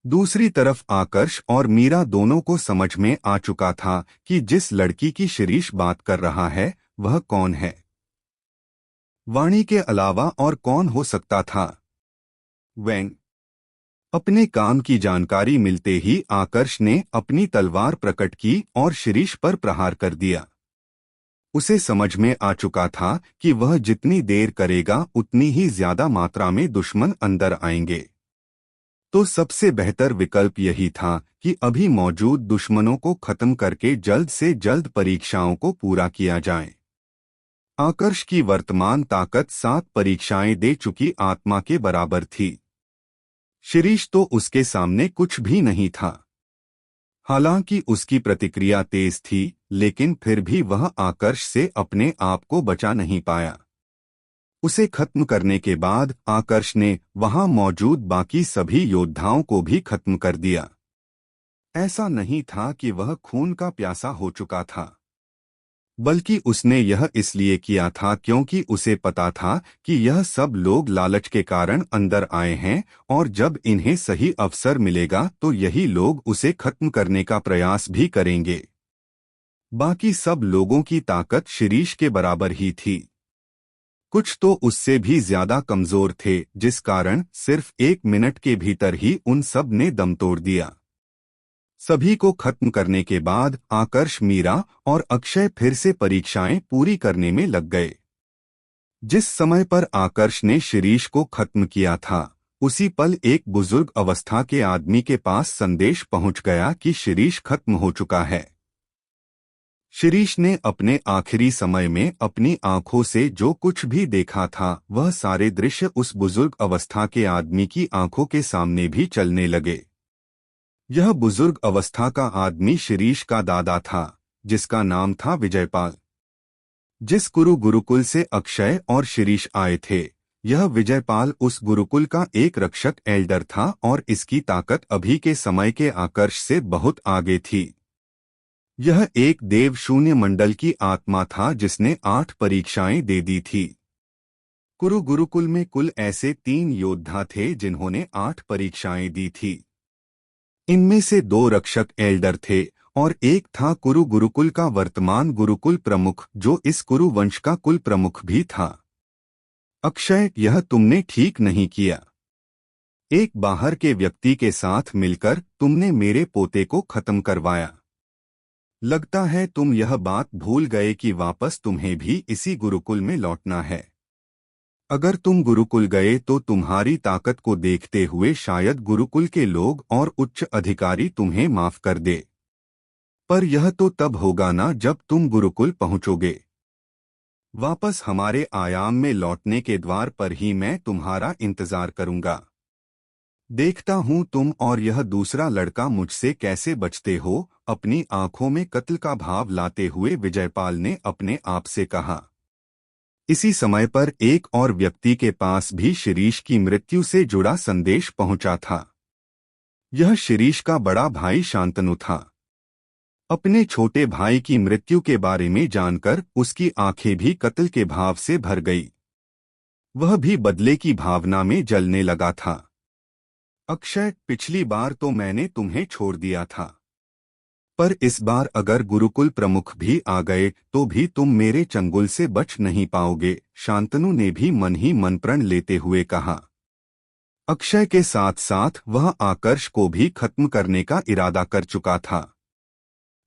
दूसरी तरफ आकर्ष और मीरा दोनों को समझ में आ चुका था कि जिस लड़की की शिरीष बात कर रहा है वह कौन है। वाणी के अलावा और कौन हो सकता था। वेंग। अपने काम की जानकारी मिलते ही आकर्ष ने अपनी तलवार प्रकट की और शिरीष पर प्रहार कर दिया। उसे समझ में आ चुका था कि वह जितनी देर करेगा उतनी ही ज्यादा मात्रा में दुश्मन अंदर आएंगे। तो सबसे बेहतर विकल्प यही था कि अभी मौजूद दुश्मनों को खत्म करके जल्द से जल्द परीक्षाओं को पूरा किया जाए। आकर्ष की वर्तमान ताकत 7 परीक्षाएं दे चुकी आत्मा के बराबर थी। शिरीष तो उसके सामने कुछ भी नहीं था। हालांकि उसकी प्रतिक्रिया तेज थी, लेकिन फिर भी वह आकर्ष से अपने आप को बचा नहीं पाया। उसे खत्म करने के बाद आकर्ष ने वहां मौजूद बाकी सभी योद्धाओं को भी खत्म कर दिया। ऐसा नहीं था कि वह खून का प्यासा हो चुका था, बल्कि उसने यह इसलिए किया था क्योंकि उसे पता था कि यह सब लोग लालच के कारण अंदर आए हैं और जब इन्हें सही अवसर मिलेगा तो यही लोग उसे खत्म करने का प्रयास भी करेंगे। बाकी सब लोगों की ताकत शिरीष के बराबर ही थी। कुछ तो उससे भी ज्यादा कमजोर थे, जिस कारण सिर्फ 1 मिनट के भीतर ही उन सब ने दम तोड़ दिया। सभी को खत्म करने के बाद आकर्ष, मीरा और अक्षय फिर से परीक्षाएं पूरी करने में लग गए। जिस समय पर आकर्ष ने शिरीष को खत्म किया था, उसी पल एक बुजुर्ग अवस्था के आदमी के पास संदेश पहुंच गया कि शिरीष खत्म हो चुका है। शिरीष ने अपने आखिरी समय में अपनी आंखों से जो कुछ भी देखा था वह सारे दृश्य उस बुजुर्ग अवस्था के आदमी की आंखों के सामने भी चलने लगे। यह बुजुर्ग अवस्था का आदमी शिरीष का दादा था, जिसका नाम था विजयपाल। जिस गुरुकुल से अक्षय और शिरीष आए थे, यह विजयपाल उस गुरुकुल का एक रक्षक एल्डर था और इसकी ताकत अभी के समय के आकर्ष से बहुत आगे थी। यह एक देव शून्य मंडल की आत्मा था जिसने 8 परीक्षाएं दे दी थी। गुरुकुल में कुल ऐसे 3 योद्धा थे जिन्होंने 8 परीक्षाएं दी थी। इनमें से 2 रक्षक एल्डर थे और एक था गुरुकुल का वर्तमान गुरुकुल प्रमुख, जो इस कुरु वंश का कुल प्रमुख भी था। अक्षय, यह तुमने ठीक नहीं किया। एक बाहर के व्यक्ति के साथ मिलकर तुमने मेरे पोते को खत्म करवाया। लगता है तुम यह बात भूल गए कि वापस तुम्हें भी इसी गुरुकुल में लौटना है। अगर तुम गुरुकुल गए तो तुम्हारी ताकत को देखते हुए शायद गुरुकुल के लोग और उच्च अधिकारी तुम्हें माफ कर दे, पर यह तो तब होगा ना जब तुम गुरुकुल पहुंचोगे। वापस हमारे आयाम में लौटने के द्वार पर ही मैं तुम्हारा इंतजार करूंगा। देखता हूं तुम और यह दूसरा लड़का मुझसे कैसे बचते हो। अपनी आंखों में कत्ल का भाव लाते हुए विजयपाल ने अपने आप से कहा। इसी समय पर एक और व्यक्ति के पास भी शिरीष की मृत्यु से जुड़ा संदेश पहुंचा था। यह शिरीष का बड़ा भाई शांतनु था। अपने छोटे भाई की मृत्यु के बारे में जानकर उसकी आंखें भी कत्ल के भाव से भर गई। वह भी बदले की भावना में जलने लगा था। अक्षय, पिछली बार तो मैंने तुम्हें छोड़ दिया था, पर इस बार अगर गुरुकुल प्रमुख भी आ गए तो भी तुम मेरे चंगुल से बच नहीं पाओगे, शांतनु ने भी मन ही मन प्रण लेते हुए कहा। अक्षय के साथ साथ वह आकर्ष को भी खत्म करने का इरादा कर चुका था।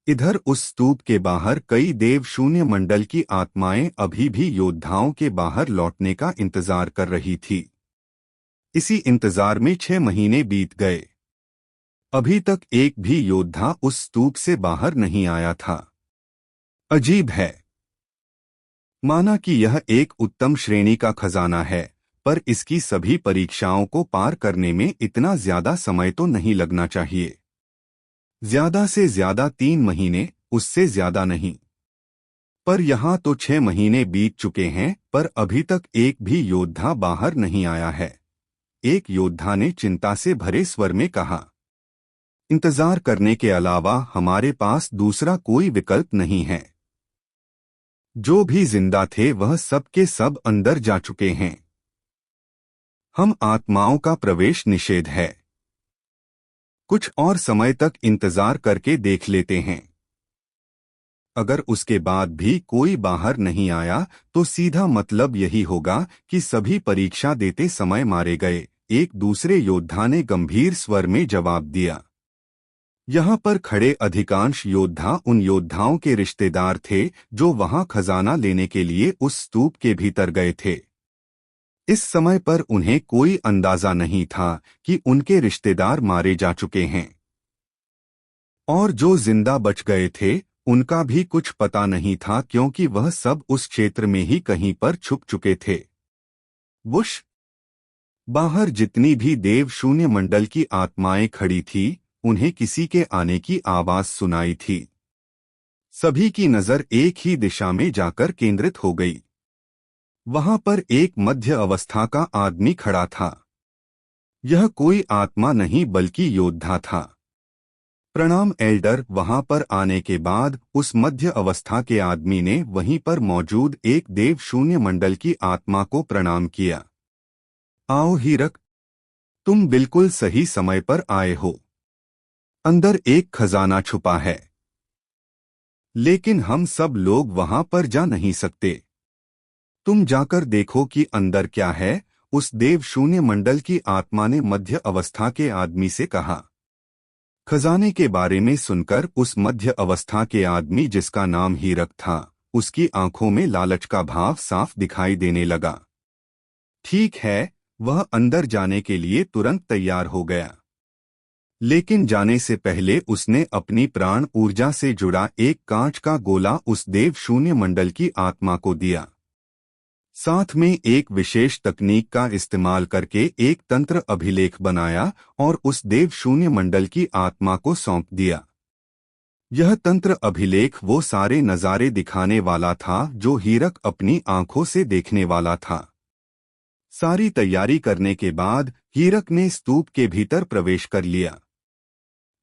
इधर उस स्तूप के बाहर कई देव शून्य मंडल की आत्माएं अभी भी योद्धाओं के बाहर लौटने का इंतजार कर रही थी। इसी इंतजार में 6 महीने बीत गए। अभी तक एक भी योद्धा उस स्तूप से बाहर नहीं आया था। अजीब है, माना कि यह एक उत्तम श्रेणी का खजाना है, पर इसकी सभी परीक्षाओं को पार करने में इतना ज्यादा समय तो नहीं लगना चाहिए। ज्यादा से ज्यादा 3 महीने, उससे ज्यादा नहीं। पर यहाँ तो 6 महीने बीत चुके हैं, पर अभी तक एक भी योद्धा बाहर नहीं आया है। एक योद्धा ने चिंता से भरे स्वर में कहा। इंतजार करने के अलावा हमारे पास दूसरा कोई विकल्प नहीं है। जो भी जिंदा थे वह सब के सब अंदर जा चुके हैं। हम आत्माओं का प्रवेश निषेध है। कुछ और समय तक इंतजार करके देख लेते हैं। अगर उसके बाद भी कोई बाहर नहीं आया तो सीधा मतलब यही होगा कि सभी परीक्षा देते समय मारे गए, एक दूसरे योद्धा ने गंभीर स्वर में जवाब दिया। यहाँ पर खड़े अधिकांश योद्धा उन योद्धाओं के रिश्तेदार थे जो वहां खजाना लेने के लिए उस स्तूप के भीतर गए थे। इस समय पर उन्हें कोई अंदाजा नहीं था कि उनके रिश्तेदार मारे जा चुके हैं, और जो जिंदा बच गए थे उनका भी कुछ पता नहीं था, क्योंकि वह सब उस क्षेत्र में ही कहीं पर छुप चुके थे। वुश! बाहर जितनी भी देव शून्य मंडल की आत्माएं खड़ी थी, उन्हें किसी के आने की आवाज सुनाई थी। सभी की नजर एक ही दिशा में जाकर केंद्रित हो गई। वहां पर एक मध्य अवस्था का आदमी खड़ा था। यह कोई आत्मा नहीं बल्कि योद्धा था। प्रणाम एल्डर। वहां पर आने के बाद उस मध्य अवस्था के आदमी ने वहीं पर मौजूद एक देव शून्य मंडल की आत्मा को प्रणाम किया। आओ हीरक, तुम बिल्कुल सही समय पर आए हो। अंदर एक खजाना छुपा है, लेकिन हम सब लोग वहां पर जा नहीं सकते। तुम जाकर देखो कि अंदर क्या है, उस देव शून्य मंडल की आत्मा ने मध्य अवस्था के आदमी से कहा। खजाने के बारे में सुनकर उस मध्य अवस्था के आदमी, जिसका नाम हीरक था, उसकी आंखों में लालच का भाव साफ दिखाई देने लगा। ठीक है, वह अंदर जाने के लिए तुरंत तैयार हो गया, लेकिन जाने से पहले उसने अपनी प्राण ऊर्जा से जुड़ा एक कांच का गोला उस देव शून्य मंडल की आत्मा को दिया। साथ में एक विशेष तकनीक का इस्तेमाल करके एक तंत्र अभिलेख बनाया और उस देव शून्य मंडल की आत्मा को सौंप दिया। यह तंत्र अभिलेख वो सारे नज़ारे दिखाने वाला था जो हीरक अपनी आंखों से देखने वाला था। सारी तैयारी करने के बाद हीरक ने स्तूप के भीतर प्रवेश कर लिया।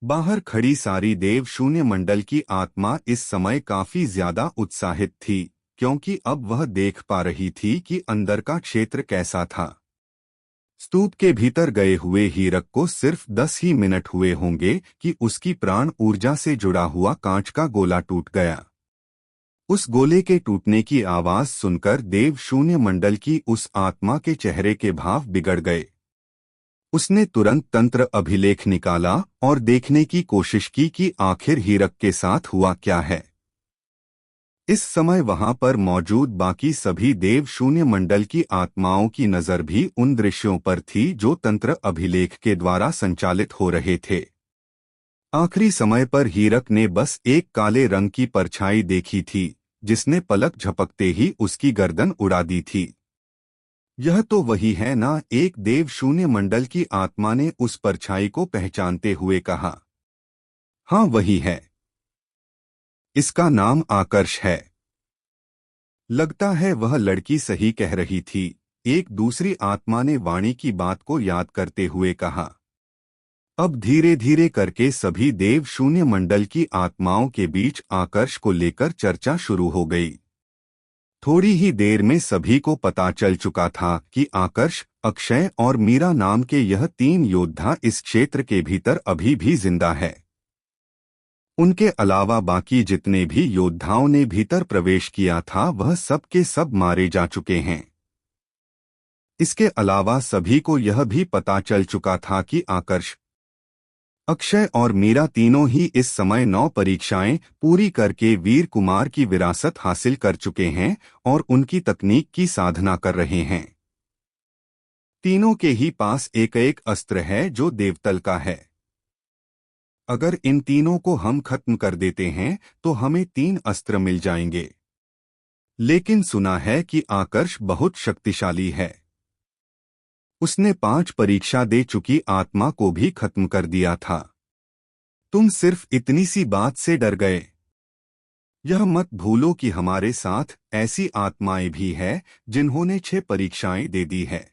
बाहर खड़ी सारी देव शून्य मंडल की आत्मा इस समय काफी ज्यादा उत्साहित थी, क्योंकि अब वह देख पा रही थी कि अंदर का क्षेत्र कैसा था। स्तूप के भीतर गए हुए हीरक को सिर्फ 10 ही मिनट हुए होंगे कि उसकी प्राण ऊर्जा से जुड़ा हुआ कांच का गोला टूट गया। उस गोले के टूटने की आवाज सुनकर देव शून्य मंडल की उस आत्मा के चेहरे के भाव बिगड़ गए। उसने तुरंत तंत्र अभिलेख निकाला और देखने की कोशिश की कि आखिर हीरक के साथ हुआ क्या है। इस समय वहां पर मौजूद बाकी सभी देव शून्य मंडल की आत्माओं की नजर भी उन दृश्यों पर थी जो तंत्र अभिलेख के द्वारा संचालित हो रहे थे। आखिरी समय पर हीरक ने बस एक काले रंग की परछाई देखी थी, जिसने पलक झपकते ही उसकी गर्दन उड़ा दी थी। यह तो वही है ना, एक देव शून्य मंडल की आत्मा ने उस परछाई को पहचानते हुए कहा। हाँ, वही है। इसका नाम आकर्ष है। लगता है वह लड़की सही कह रही थी, एक दूसरी आत्मा ने वाणी की बात को याद करते हुए कहा। अब धीरे धीरे करके सभी देव शून्य मंडल की आत्माओं के बीच आकर्ष को लेकर चर्चा शुरू हो गई। थोड़ी ही देर में सभी को पता चल चुका था कि आकर्ष, अक्षय और मीरा नाम के यह 3 योद्धा इस क्षेत्र के भीतर अभी भी जिंदा है। उनके अलावा बाकी जितने भी योद्धाओं ने भीतर प्रवेश किया था वह सब के सब मारे जा चुके हैं। इसके अलावा सभी को यह भी पता चल चुका था कि आकर्ष, अक्षय और मीरा तीनों ही इस समय 9 परीक्षाएं पूरी करके वीर कुमार की विरासत हासिल कर चुके हैं और उनकी तकनीक की साधना कर रहे हैं। तीनों के ही पास एक एक अस्त्र है जो देवतल का है। अगर इन तीनों को हम खत्म कर देते हैं तो हमें 3 अस्त्र मिल जाएंगे। लेकिन सुना है कि आकर्ष बहुत शक्तिशाली है। उसने 5 परीक्षा दे चुकी आत्मा को भी खत्म कर दिया था। तुम सिर्फ इतनी सी बात से डर गए। यह मत भूलो कि हमारे साथ ऐसी आत्माएं भी हैं जिन्होंने 6 परीक्षाएं दे दी है।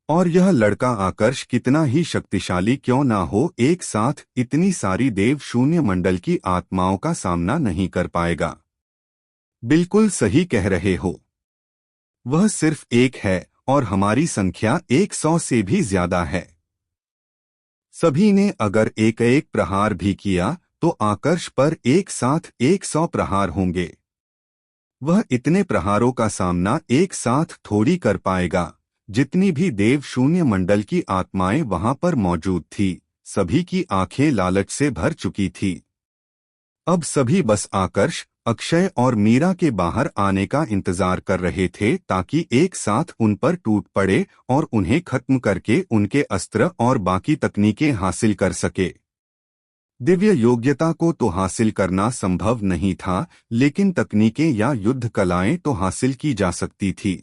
और यह लड़का आकर्ष कितना ही शक्तिशाली क्यों ना हो, एक साथ इतनी सारी देव शून्य मंडल की आत्माओं का सामना नहीं कर पाएगा। बिल्कुल सही कह रहे हो। वह सिर्फ एक है और हमारी संख्या 100 से भी ज्यादा है। सभी ने अगर एक एक प्रहार भी किया तो आकर्ष पर एक साथ 100 प्रहार होंगे। वह इतने प्रहारों का सामना एक साथ थोड़ी कर पाएगा। जितनी भी देव शून्य मंडल की आत्माएं वहां पर मौजूद थी, सभी की आंखें लालच से भर चुकी थी। अब सभी बस आकर्ष, अक्षय और मीरा के बाहर आने का इंतजार कर रहे थे ताकि एक साथ उन पर टूट पड़े और उन्हें खत्म करके उनके अस्त्र और बाकी तकनीकें हासिल कर सके। दिव्य योग्यता को तो हासिल करना संभव नहीं था, लेकिन तकनीकें या युद्ध कलाएं तो हासिल की जा सकती थी।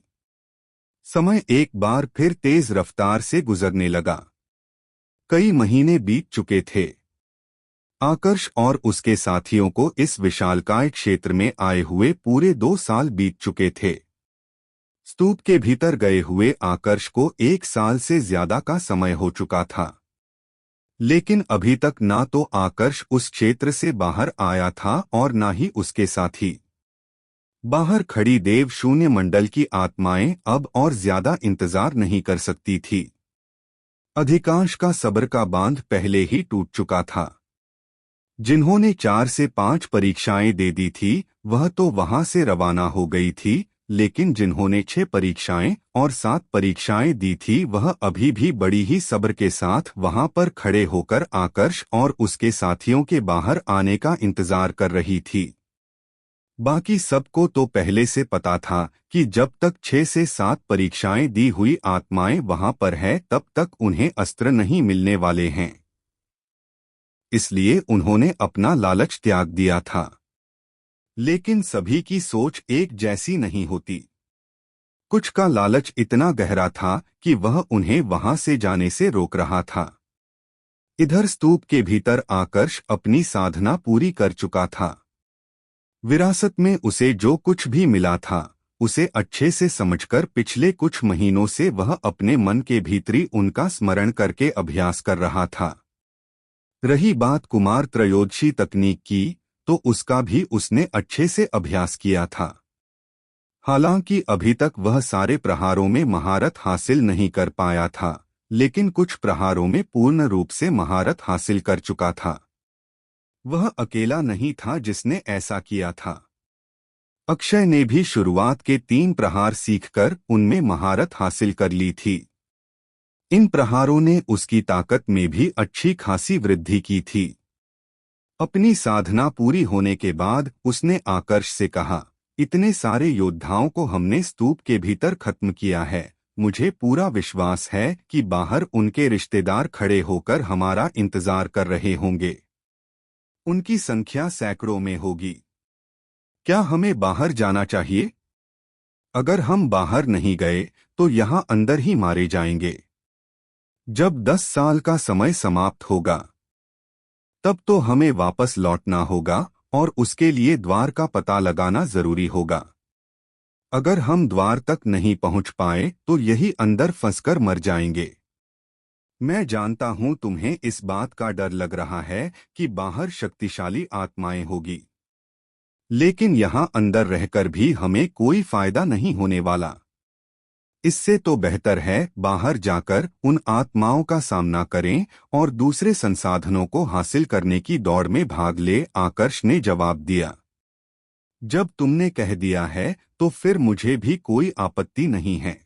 समय एक बार फिर तेज रफ्तार से गुजरने लगा। कई महीने बीत चुके थे। आकर्ष और उसके साथियों को इस विशालकाय क्षेत्र में आए हुए पूरे 2 साल बीत चुके थे। स्तूप के भीतर गए हुए आकर्ष को 1 साल से ज्यादा का समय हो चुका था, लेकिन अभी तक ना तो आकर्ष उस क्षेत्र से बाहर आया था और ना ही उसके साथी। बाहर खड़ी देव शून्य मंडल की आत्माएं अब और ज्यादा इंतजार नहीं कर सकती थी। अधिकांश का सब्र का बांध पहले ही टूट चुका था। जिन्होंने 4 से 5 परीक्षाएं दे दी थी वह तो वहां से रवाना हो गई थी, लेकिन जिन्होंने 6 परीक्षाएं और 7 परीक्षाएं दी थी वह अभी भी बड़ी ही सब्र के साथ वहां पर खड़े होकर आकर्ष और उसके साथियों के बाहर आने का इंतजार कर रही थी। बाकी सबको तो पहले से पता था कि जब तक 6 से 7 परीक्षाएं दी हुई आत्माएं वहां पर है तब तक उन्हें अस्त्र नहीं मिलने वाले हैं। इसलिए उन्होंने अपना लालच त्याग दिया था। लेकिन सभी की सोच एक जैसी नहीं होती। कुछ का लालच इतना गहरा था कि वह उन्हें वहां से जाने से रोक रहा था। इधर स्तूप के भीतर आकर्ष अपनी साधना पूरी कर चुका था। विरासत में उसे जो कुछ भी मिला था उसे अच्छे से समझकर पिछले कुछ महीनों से वह अपने मन के भीतरी उनका स्मरण करके अभ्यास कर रहा था। रही बात कुमार त्रयोदशी तकनीक की, तो उसका भी उसने अच्छे से अभ्यास किया था। हालांकि अभी तक वह सारे प्रहारों में महारत हासिल नहीं कर पाया था, लेकिन कुछ प्रहारों में पूर्ण रूप से महारत हासिल कर चुका था। वह अकेला नहीं था जिसने ऐसा किया था। अक्षय ने भी शुरुआत के 3 प्रहार सीखकर उनमें महारत हासिल कर ली थी। इन प्रहारों ने उसकी ताकत में भी अच्छी खासी वृद्धि की थी। अपनी साधना पूरी होने के बाद उसने आकर्ष से कहा, इतने सारे योद्धाओं को हमने स्तूप के भीतर खत्म किया है। मुझे पूरा विश्वास है कि बाहर उनके रिश्तेदार खड़े होकर हमारा इंतजार कर रहे होंगे। उनकी संख्या सैकड़ों में होगी। क्या हमें बाहर जाना चाहिए? अगर हम बाहर नहीं गए तो यहाँ अंदर ही मारे जाएंगे। जब 10 साल का समय समाप्त होगा तब तो हमें वापस लौटना होगा और उसके लिए द्वार का पता लगाना जरूरी होगा। अगर हम द्वार तक नहीं पहुंच पाए तो यही अंदर फंसकर मर जाएंगे। मैं जानता हूं तुम्हें इस बात का डर लग रहा है कि बाहर शक्तिशाली आत्माएं होगी, लेकिन यहां अंदर रहकर भी हमें कोई फायदा नहीं होने वाला। इससे तो बेहतर है बाहर जाकर उन आत्माओं का सामना करें और दूसरे संसाधनों को हासिल करने की दौड़ में भाग ले। आकर्ष ने जवाब दिया, जब तुमने कह दिया है तो फिर मुझे भी कोई आपत्ति नहीं है।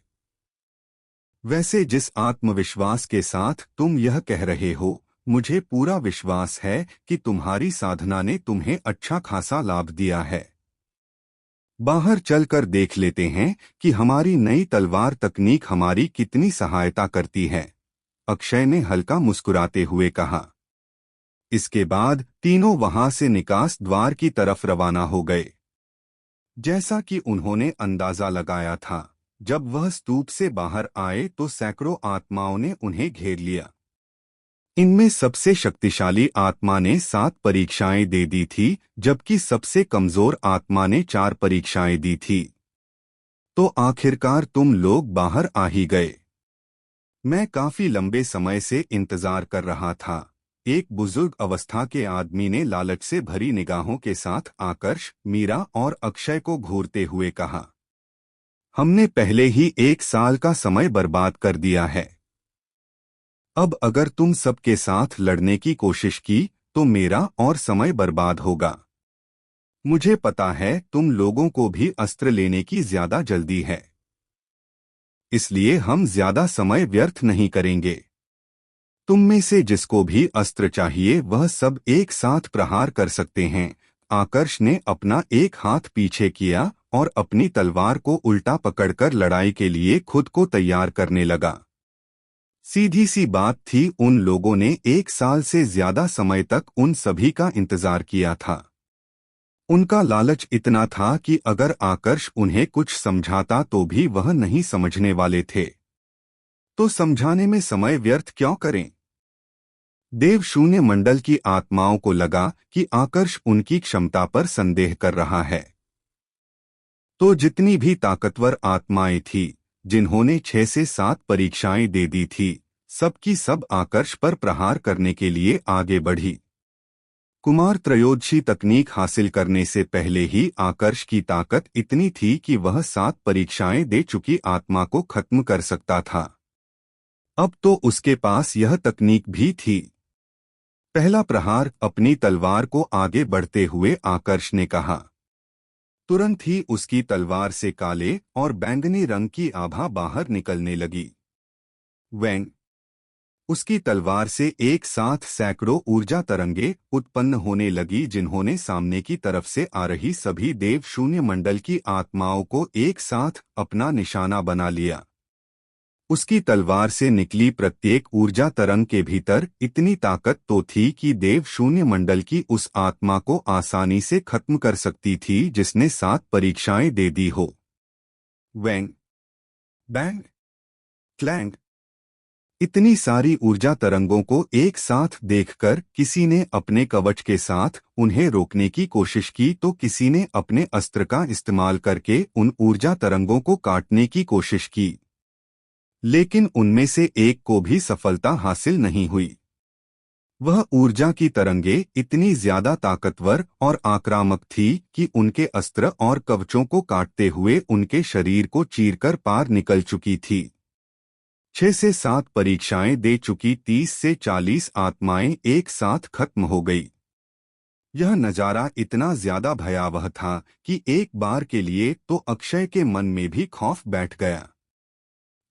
वैसे जिस आत्मविश्वास के साथ तुम यह कह रहे हो, मुझे पूरा विश्वास है कि तुम्हारी साधना ने तुम्हें अच्छा खासा लाभ दिया है। बाहर चलकर देख लेते हैं कि हमारी नई तलवार तकनीक हमारी कितनी सहायता करती है, अक्षय ने हल्का मुस्कुराते हुए कहा। इसके बाद तीनों वहां से निकास द्वार की तरफ रवाना हो गए। जैसा कि उन्होंने अंदाजा लगाया था, जब वह स्तूप से बाहर आए तो सैकड़ों आत्माओं ने उन्हें घेर लिया। इनमें सबसे शक्तिशाली आत्मा ने 7 परीक्षाएं दे दी थी, जबकि सबसे कमजोर आत्मा ने 4 परीक्षाएं दी थी। तो आखिरकार तुम लोग बाहर आ ही गए। मैं काफी लंबे समय से इंतजार कर रहा था, एक बुजुर्ग अवस्था के आदमी ने लालच से भरी निगाहों के साथ आकर्ष, मीरा और अक्षय को घूरते हुए कहा। हमने पहले ही 1 साल का समय बर्बाद कर दिया है। अब अगर तुम सबके साथ लड़ने की कोशिश की तो मेरा और समय बर्बाद होगा। मुझे पता है तुम लोगों को भी अस्त्र लेने की ज्यादा जल्दी है, इसलिए हम ज्यादा समय व्यर्थ नहीं करेंगे। तुम में से जिसको भी अस्त्र चाहिए वह सब एक साथ प्रहार कर सकते हैं। आकर्ष ने अपना एक हाथ पीछे किया और अपनी तलवार को उल्टा पकड़कर लड़ाई के लिए खुद को तैयार करने लगा। सीधी सी बात थी, उन लोगों ने 1 साल से ज्यादा समय तक उन सभी का इंतजार किया था। उनका लालच इतना था कि अगर आकर्ष उन्हें कुछ समझाता तो भी वह नहीं समझने वाले थे, तो समझाने में समय व्यर्थ क्यों करें। देव शून्य मंडल की आत्माओं को लगा कि आकर्ष उनकी क्षमता पर संदेह कर रहा है। तो जितनी भी ताकतवर आत्माएं थी, जिन्होंने 6 से 7 परीक्षाएं दे दी थी, सबकी सब आकर्ष पर प्रहार करने के लिए आगे बढ़ी। कुमार त्रयोदशी तकनीक हासिल करने से पहले ही आकर्ष की ताकत इतनी थी कि वह 7 परीक्षाएं दे चुकी आत्मा को खत्म कर सकता था। अब तो उसके पास यह तकनीक भी थी। पहला प्रहार, अपनी तलवार को आगे बढ़ते हुए आकर्ष ने कहा। तुरंत ही उसकी तलवार से काले और बैंगनी रंग की आभा बाहर निकलने लगी। वैंग! उसकी तलवार से एक साथ सैकड़ों ऊर्जा तरंगे उत्पन्न होने लगी, जिन्होंने सामने की तरफ से आ रही सभी देव शून्य मंडल की आत्माओं को एक साथ अपना निशाना बना लिया। उसकी तलवार से निकली प्रत्येक ऊर्जा तरंग के भीतर इतनी ताकत तो थी कि देव शून्य मंडल की उस आत्मा को आसानी से खत्म कर सकती थी जिसने 7 परीक्षाएं दे दी हो। वैंग! बैंग! क्लैंग! इतनी सारी ऊर्जा तरंगों को एक साथ देखकर किसी ने अपने कवच के साथ उन्हें रोकने की कोशिश की तो किसी ने अपने अस्त्र का इस्तेमाल करके उन ऊर्जा तरंगों को काटने की कोशिश की, लेकिन उनमें से एक को भी सफलता हासिल नहीं हुई। वह ऊर्जा की तरंगे इतनी ज्यादा ताकतवर और आक्रामक थी कि उनके अस्त्र और कवचों को काटते हुए उनके शरीर को चीरकर पार निकल चुकी थी। 6 से 7 परीक्षाएं दे चुकी 30 से 40 आत्माएं एक साथ खत्म हो गई। यह नजारा इतना ज्यादा भयावह था कि एक बार के लिए तो अक्षय के मन में भी खौफ बैठ गया।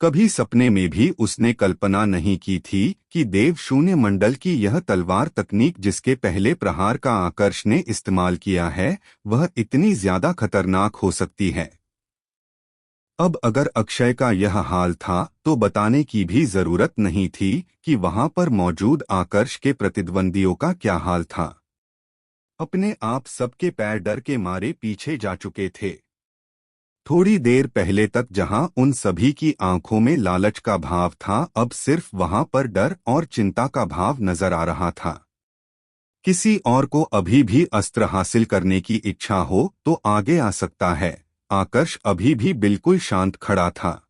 कभी सपने में भी उसने कल्पना नहीं की थी कि देव शून्य मंडल की यह तलवार तकनीक जिसके पहले प्रहार का आकर्ष ने इस्तेमाल किया है, वह इतनी ज्यादा खतरनाक हो सकती है। अब अगर अक्षय का यह हाल था तो बताने की भी जरूरत नहीं थी कि वहां पर मौजूद आकर्ष के प्रतिद्वंदियों का क्या हाल था। अपने आप सबके पैर डर के मारे पीछे जा चुके थे। थोड़ी देर पहले तक जहां उन सभी की आंखों में लालच का भाव था, अब सिर्फ वहां पर डर और चिंता का भाव नजर आ रहा था। किसी और को अभी भी अस्त्र हासिल करने की इच्छा हो तो आगे आ सकता है। आकर्ष अभी भी बिल्कुल शांत खड़ा था,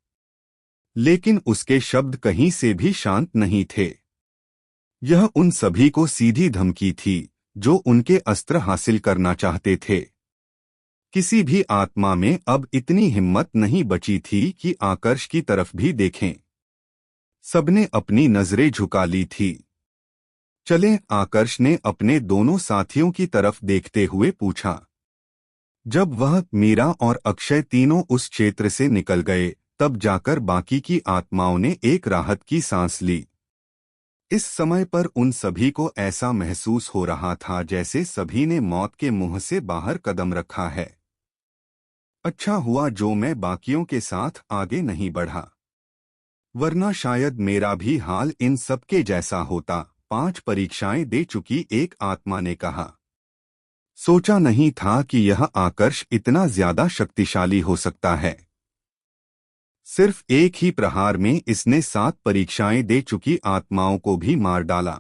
लेकिन उसके शब्द कहीं से भी शांत नहीं थे। यह उन सभी को सीधी धमकी थी जो उनके अस्त्र हासिल करना चाहते थे। किसी भी आत्मा में अब इतनी हिम्मत नहीं बची थी कि आकर्ष की तरफ भी देखें। सबने अपनी नजरें झुका ली थी। चले, आकर्ष ने अपने दोनों साथियों की तरफ देखते हुए पूछा। जब वह, मीरा और अक्षय तीनों उस क्षेत्र से निकल गए, तब जाकर बाकी की आत्माओं ने एक राहत की सांस ली। इस समय पर उन सभी को ऐसा महसूस हो रहा था जैसे सभी ने मौत के मुंह से बाहर कदम रखा है। अच्छा हुआ जो मैं बाकियों के साथ आगे नहीं बढ़ा, वरना शायद मेरा भी हाल इन सबके जैसा होता। 5 परीक्षाएं दे चुकी एक आत्मा ने कहा। सोचा नहीं था कि यह आकर्ष इतना ज्यादा शक्तिशाली हो सकता है। सिर्फ एक ही प्रहार में इसने 7 परीक्षाएं दे चुकी आत्माओं को भी मार डाला।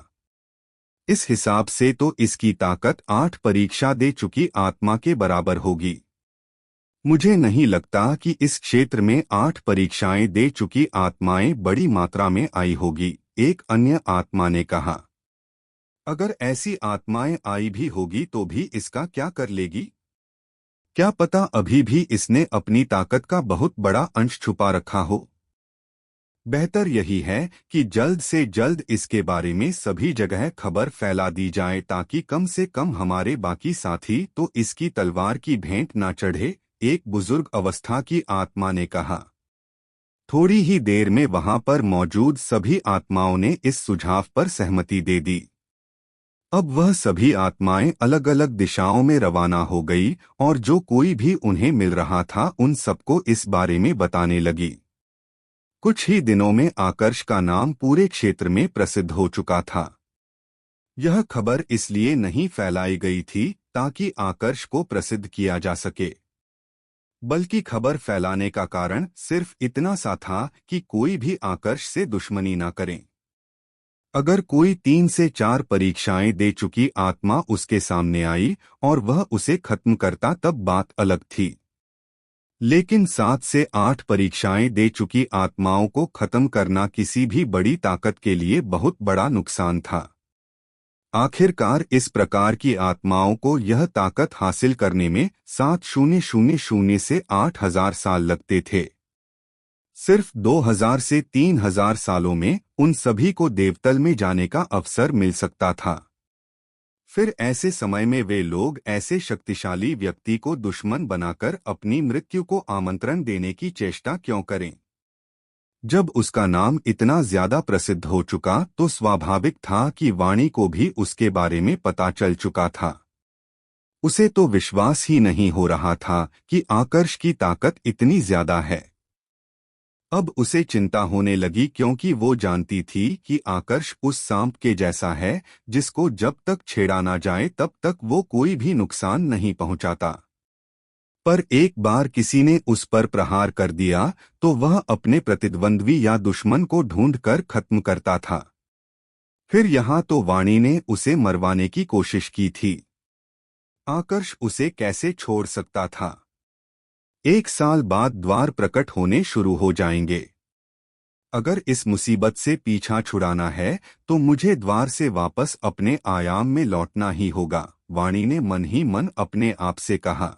इस हिसाब से तो इसकी ताकत 8 परीक्षा दे चुकी आत्मा के बराबर होगी। मुझे नहीं लगता कि इस क्षेत्र में 8 परीक्षाएं दे चुकी आत्माएं बड़ी मात्रा में आई होगी, एक अन्य आत्मा ने कहा। अगर ऐसी आत्माएं आई भी होगी तो भी इसका क्या कर लेगी? क्या पता अभी भी इसने अपनी ताकत का बहुत बड़ा अंश छुपा रखा हो। बेहतर यही है कि जल्द से जल्द इसके बारे में सभी जगह खबर फैला दी जाए ताकि कम से कम हमारे बाकी साथी तो इसकी तलवार की भेंट ना चढ़े, एक बुजुर्ग अवस्था की आत्मा ने कहा। थोड़ी ही देर में वहां पर मौजूद सभी आत्माओं ने इस सुझाव पर सहमति दे दी। अब वह सभी आत्माएं अलग अलग दिशाओं में रवाना हो गई और जो कोई भी उन्हें मिल रहा था उन सबको इस बारे में बताने लगी। कुछ ही दिनों में आकर्ष का नाम पूरे क्षेत्र में प्रसिद्ध हो चुका था। यह खबर इसलिए नहीं फैलाई गई थी ताकि आकर्ष को प्रसिद्ध किया जा सके, बल्कि खबर फैलाने का कारण सिर्फ इतना सा था कि कोई भी आकर्ष से दुश्मनी न करे। अगर कोई 3 से 4 परीक्षाएं दे चुकी आत्मा उसके सामने आई और वह उसे खत्म करता तब बात अलग थी, लेकिन 7 से 8 परीक्षाएं दे चुकी आत्माओं को खत्म करना किसी भी बड़ी ताकत के लिए बहुत बड़ा नुकसान था। आखिरकार इस प्रकार की आत्माओं को यह ताकत हासिल करने में 7,000 से 8,000 साल लगते थे। सिर्फ 2,000 से 3,000 सालों में उन सभी को देवतल में जाने का अवसर मिल सकता था। फिर ऐसे समय में वे लोग ऐसे शक्तिशाली व्यक्ति को दुश्मन बनाकर अपनी मृत्यु को आमंत्रण देने की चेष्टा क्यों करें? जब उसका नाम इतना ज्यादा प्रसिद्ध हो चुका तो स्वाभाविक था कि वाणी को भी उसके बारे में पता चल चुका था। उसे तो विश्वास ही नहीं हो रहा था कि आकर्ष की ताकत इतनी ज्यादा है। अब उसे चिंता होने लगी क्योंकि वो जानती थी कि आकर्ष उस सांप के जैसा है जिसको जब तक छेड़ा ना जाए तब तक वो कोई भी नुकसान नहीं पहुंचाता। पर एक बार किसी ने उस पर प्रहार कर दिया तो वह अपने प्रतिद्वंद्वी या दुश्मन को ढूंढकर खत्म करता था। फिर यहाँ तो वाणी ने उसे मरवाने की कोशिश की थी। आकर्ष उसे कैसे छोड़ सकता था? 1 साल बाद द्वार प्रकट होने शुरू हो जाएंगे। अगर इस मुसीबत से पीछा छुड़ाना है तो मुझे द्वार से वापस अपने आयाम में लौटना ही होगा, वाणी ने मन ही मन अपने आप से कहा।